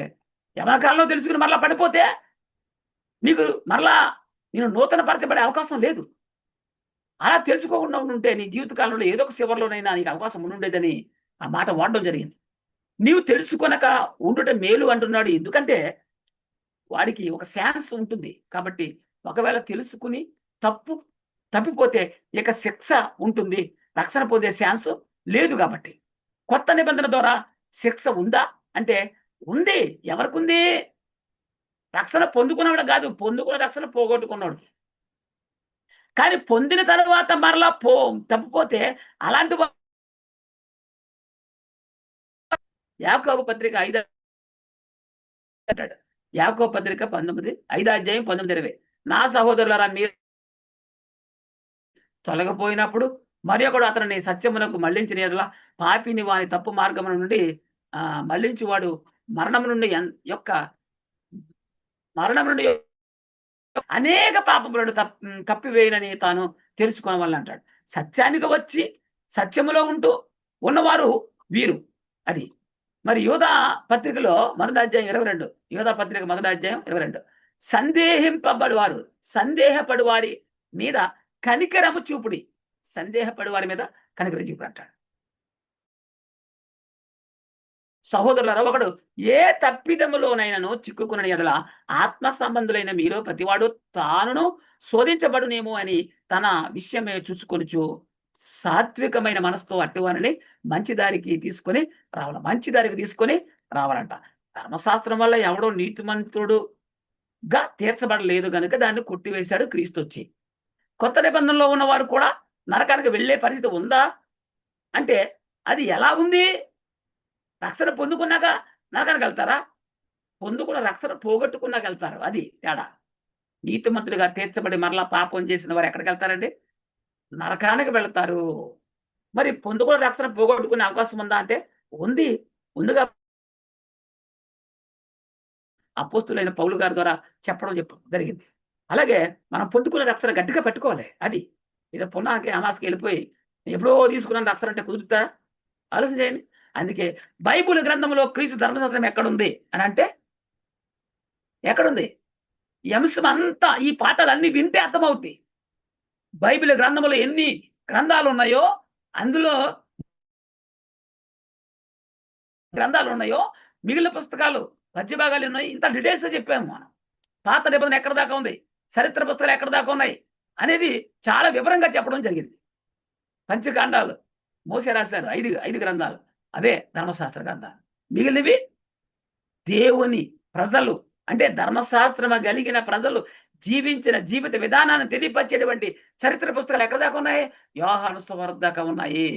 యమకాలంలో తెలుసుకుని మరలా పడిపోతే నీకు మరలా నేను నూతన పరచబడే అవకాశం లేదు. అలా తెలుసుకోకుండా ఉంటే నీ జీవితకాలంలో ఏదో ఒక చివరిలోనైనా నీకు అవకాశం ఉండుండేదని ఆ మాట వాడడం జరిగింది. నీవు తెలుసుకొనక ఉండుట మేలు అంటున్నాడు. ఎందుకంటే వాడికి ఒక ఛాన్స్ ఉంటుంది కాబట్టి ఒకవేళ తెలుసుకుని తప్పిపోతే ఇక శిక్ష ఉంటుంది, రక్షణ పొందే ఛాన్స్ లేదు. కాబట్టి కొత్త నిబంధన ద్వారా శిక్ష ఉందా అంటే ఉంది. ఎవరికి ఉంది? రక్షణ పొందుకున్నవాడు కాదు, పొందుకున్న రక్షణ పోగొట్టుకున్నాడు. కానీ పొందిన తర్వాత మరలా తప్పిపోతే అలాంటి యాకోబు పత్రిక 5 అంటాడు. యాకోబు పత్రిక 5:19-20 నా సహోదరులారా, మీరు తొలగిపోయినప్పుడు మరి ఒకడు అతనిని సత్యమునకు మళ్లించిన యెడల పాపిని వాని తప్పు మార్గము నుండి మళ్లించువాడు మరణం నుండి అనేక పాపములను కప్పివేయనని తాను తెలుసుకోవాలని అంటాడు. సత్యానికి వచ్చి సత్యములో ఉంటూ ఉన్నవారు వీరు. అది మరి యోధా పత్రికలో మొదటి అధ్యాయం 22, యోధా పత్రిక మొదటి అధ్యాయం 22, సందేహపడు వారి మీద కనికరము చూపుడి. సందేహపడి వారి మీద కనికరం చూపుడు అంటాడు. సహోదరులారా, ఒకడు ఏ తప్పిదములోనైనాను చిక్కుకున్న యెడల ఆత్మ సంబంధులైన మీలో ప్రతివాడు తానును శోధించబడునేమో అని తన విషయమే చూసుకొనుచు సాత్వికమైన మనసుతో అట్టివారిని మంచి దారికి తీసుకొని రావాలంట. ధర్మశాస్త్రం వల్ల ఎవడో నీతిమంతుడుగా తీర్చబడలేదు కనుక దాన్ని కొట్టివేశాడు క్రీస్తు వచ్చి. కొత్త నిబంధనలో ఉన్నవారు కూడా నరకానికి వెళ్ళే పరిస్థితి ఉందా అంటే అది ఎలా ఉంది? రక్షణ పొందుకున్నాక నరకానికి వెళ్తారా? పొందుకున్న రక్షణ పోగొట్టుకున్నాక వెళ్తారు. అది తేడా. నీతిమంతుడిగా తీర్చబడి మరలా పాపం చేసిన వారు ఎక్కడికి వెళ్తారండి? నరకానికి వెళ్తారు. మరి పొందుకున్న రక్షణ పోగొట్టుకునే అవకాశం ఉందా అంటే ఉందిగా. అపోస్తులైన పౌలు గారి ద్వారా చెప్పడం జరిగింది. అలాగే మనం పొందుకున్న రక్షణ గట్టిగా పెట్టుకోవాలి. అది ఏదో పునాకి అమాస్కి వెళ్ళిపోయి ఎప్పుడో తీసుకున్న రక్షణ అంటే కుదురుతారా? ఆలోచన చేయండి. అందుకే బైబిల్ గ్రంథంలో క్రీస్తు ధర్మశాస్త్రం ఎక్కడుంది అని అంటే ఎక్కడుంది? ఈ అంశం అంతా ఈ పాఠాలన్నీ వింటే అర్థమవుతాయి. బైబిల్ గ్రంథంలో ఎన్ని గ్రంథాలు ఉన్నాయో అందులో మిగిలిన పుస్తకాలు పద్య భాగాలు ఉన్నాయి. ఇంత డీటెయిల్స్ చెప్పాము మనం. పాత నిబంధన ఎక్కడ దాకా ఉంది, చరిత్ర పుస్తకాలు ఎక్కడ దాకా ఉన్నాయి అనేది చాలా వివరంగా చెప్పడం జరిగింది. పంచకాండాలు మోసే రాశారు, 5 గ్రంథాలు, అవే ధర్మశాస్త్ర గ్రంథాలు. మిగిలినవి దేవుని ప్రజలు అంటే ధర్మశాస్త్రం కలిగిన ప్రజలు జీవించిన జీవిత విధానాన్ని తెలియపరిచేటువంటి చరిత్ర పుస్తకాలు ఎక్కడ దాకా ఉన్నాయి? యోహాను సువార్త దాకా ఉన్నాయి.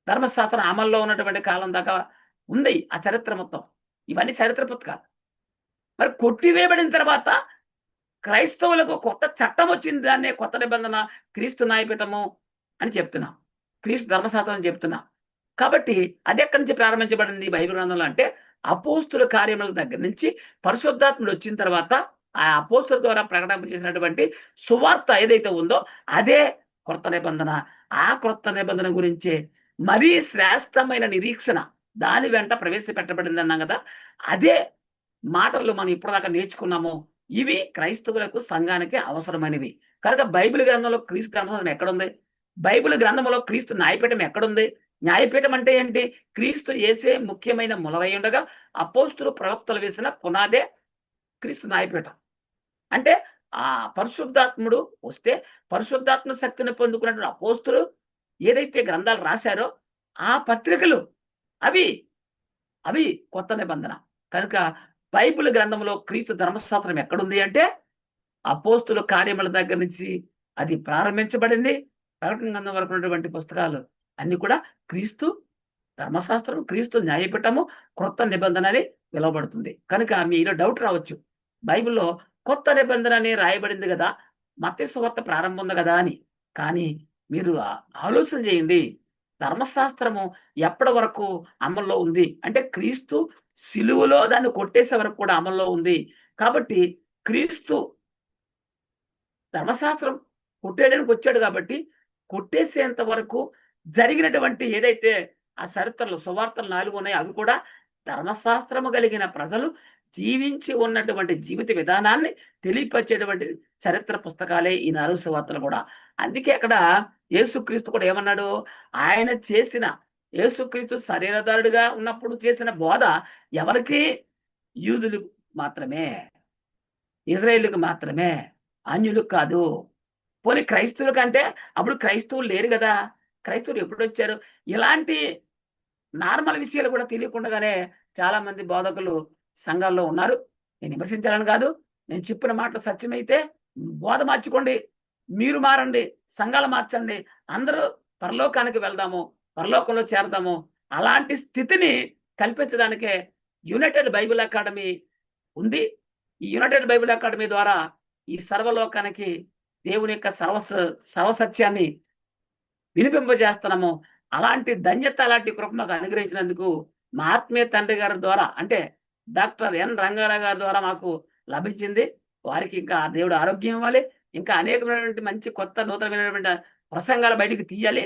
ధర్మశాస్త్రం అమల్లో ఉన్నటువంటి కాలం దాకా ఉంది ఆ చరిత్ర మొత్తం. ఇవన్నీ చరిత్ర పుస్తకాలు. మరి కొట్టివేయబడిన తర్వాత క్రైస్తవులకు కొత్త చట్టం వచ్చింది. దాన్నే కొత్త నిబంధన క్రీస్తు న్యాయపీఠము అని చెప్తున్నాం, క్రీస్తు ధర్మశాస్త్రం అని చెప్తున్నాం. కాబట్టి అది ఎక్కడి నుంచి ప్రారంభించబడింది బైబిల్ గ్రంథంలో అంటే అపోస్తుల కార్యముల దగ్గర నుంచి పరిశుద్ధాత్ముడు వచ్చిన తర్వాత ఆ అపోస్తుల ద్వారా ప్రకటన చేసినటువంటి సువార్త ఏదైతే ఉందో అదే కొత్త నిబంధన. ఆ కొత్త నిబంధన గురించే మరీ శ్రేష్టమైన నిరీక్షణ దాని వెంట ప్రవేశపెట్టబడింది అన్నాం కదా. అదే మాటలు మనం ఇప్పటిదాకా నేర్చుకున్నామో ఇవి క్రైస్తవులకు సంఘానికి అవసరమైనవి. కనుక బైబిల్ గ్రంథంలో క్రీస్తు ధర్మశాస్త్రం ఎక్కడుంది? బైబిల్ గ్రంథంలో క్రీస్తు న్యాయపీఠం ఎక్కడుంది? న్యాయపీఠం అంటే ఏంటి? క్రీస్తు యేసే ముఖ్యమైన మొలవై ఉండగా అపోస్తులు ప్రవక్తలు వేసిన పునాదే క్రీస్తు న్యాయపీఠం. అంటే ఆ పరిశుద్ధాత్ముడు వస్తే పరిశుద్ధాత్మ శక్తిని పొందుకున్నటువంటి అపోస్తులు ఏదైతే గ్రంథాలు రాశారో ఆ పత్రికలు అవి అవి కొత్త నిబంధన. కనుక బైబిల్ గ్రంథంలో క్రీస్తు ధర్మశాస్త్రం ఎక్కడుంది అంటే అపోస్తుల కార్యముల దగ్గర నుంచి అది ప్రారంభించబడింది. ప్రకటన గ్రంథం వరకు ఉన్నటువంటి పుస్తకాలు అన్ని కూడా క్రీస్తు ధర్మశాస్త్రం, క్రీస్తు న్యాయపీఠము, క్రొత్త నిబంధన అని పిలువబడుతుంది. కనుక మీలో డౌట్ రావచ్చు. బైబిల్‌లో కొత్త నిబంధన అని రాయబడింది గదా! మత్తయి సువార్త ప్రారంభం ఉంది గదా! అని. కానీ మీరు ఆలోచన చేయండి. ధర్మశాస్త్రము ఎప్పటి వరకు అమల్లో ఉంది? అంటే క్రీస్తు సిలువలో దాన్ని కొట్టేసే వరకు కూడా అమల్లో ఉంది. కాబట్టి క్రీస్తు ధర్మశాస్త్రం కొట్టేయడానికి వచ్చాడు కాబట్టి, కొట్టేసేంత వరకు జరిగినటువంటి ఏదైతే ఆ చరిత్రలు, సువార్తలు 4 ఉన్నాయో అవి కూడా ధర్మశాస్త్రము కలిగిన ప్రజలు జీవించి ఉన్నటువంటి జీవిత విధానాన్ని తెలియపరిచేటువంటి చరిత్ర పుస్తకాలే ఈ 4 సువార్తలు కూడా. అందుకే అక్కడ యేసుక్రీస్తు కూడా ఏమన్నాడు? ఆయన చేసిన యేసుక్రీస్తు శరీరధారుడిగా ఉన్నప్పుడు చేసిన బోధ ఎవరికి? యూదులకు మాత్రమే. ఇజ్రాయేలుకి మాత్రమే. అన్యులకు కాదు. పోనీ క్రైస్తవులకంటే అప్పుడు క్రైస్తవులు లేరు గదా! క్రైస్తవులు ఎప్పుడొచ్చారు? ఇలాంటి నార్మల్ విషయాలు కూడా తెలియకుండానే చాలామంది బోధకులు సంఘాల్లో ఉన్నారు. నేను విమర్శించాలని కాదు. నేను చెప్పిన మాటలు సత్యమైతే బోధ మార్చుకోండి. మీరు మారండి. సంఘాలు మార్చండి. అందరూ పరలోకానికి వెళ్దాము. పరలోకంలో చేరదాము. అలాంటి స్థితిని కల్పించడానికే యునైటెడ్ బైబిల్ అకాడమీ ఉంది. ఈ యునైటెడ్ బైబిల్ అకాడమీ ద్వారా ఈ సర్వలోకానికి దేవుని యొక్క సర్వసత్యాన్ని వినిపింపజేస్తున్నాము. అలాంటి ధన్యత, అలాంటి కృప మాకు అనుగ్రహించినందుకు మా ఆత్మీయ తండ్రి గారి ద్వారా అంటే డాక్టర్ ఎన్ రంగారావు గారి ద్వారా మాకు లభించింది. వారికి ఇంకా దేవుడు ఆరోగ్యం ఇవ్వాలి. ఇంకా అనేకమైనటువంటి మంచి కొత్త నూతనమైనటువంటి ప్రసంగాలు బయటికి తీయాలి.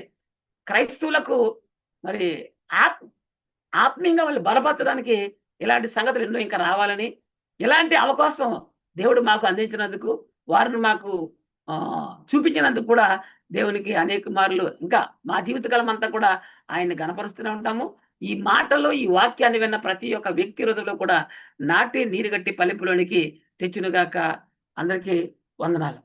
క్రైస్తవులకు మరి ఆత్ ఆత్మీయంగా వాళ్ళు బలపరచడానికి ఇలాంటి సంగతులు ఎన్నో ఇంకా రావాలని, ఇలాంటి అవకాశం దేవుడు మాకు అందించినందుకు, వారిని మాకు చూపించినందుకు కూడా దేవునికి అనేక మార్లు ఇంకా మా జీవితకాలం అంతా కూడా ఆయన్ని గణపరుస్తూనే ఉంటాము. ఈ మాటలు, ఈ వాక్యాన్ని విన్న ప్రతి ఒక్క వ్యక్తి హృదయంలో కూడా నాటి నీరుగట్టి ఫలింపులోనికి తెచ్చునుగాక. అందరికీ వందనాలు.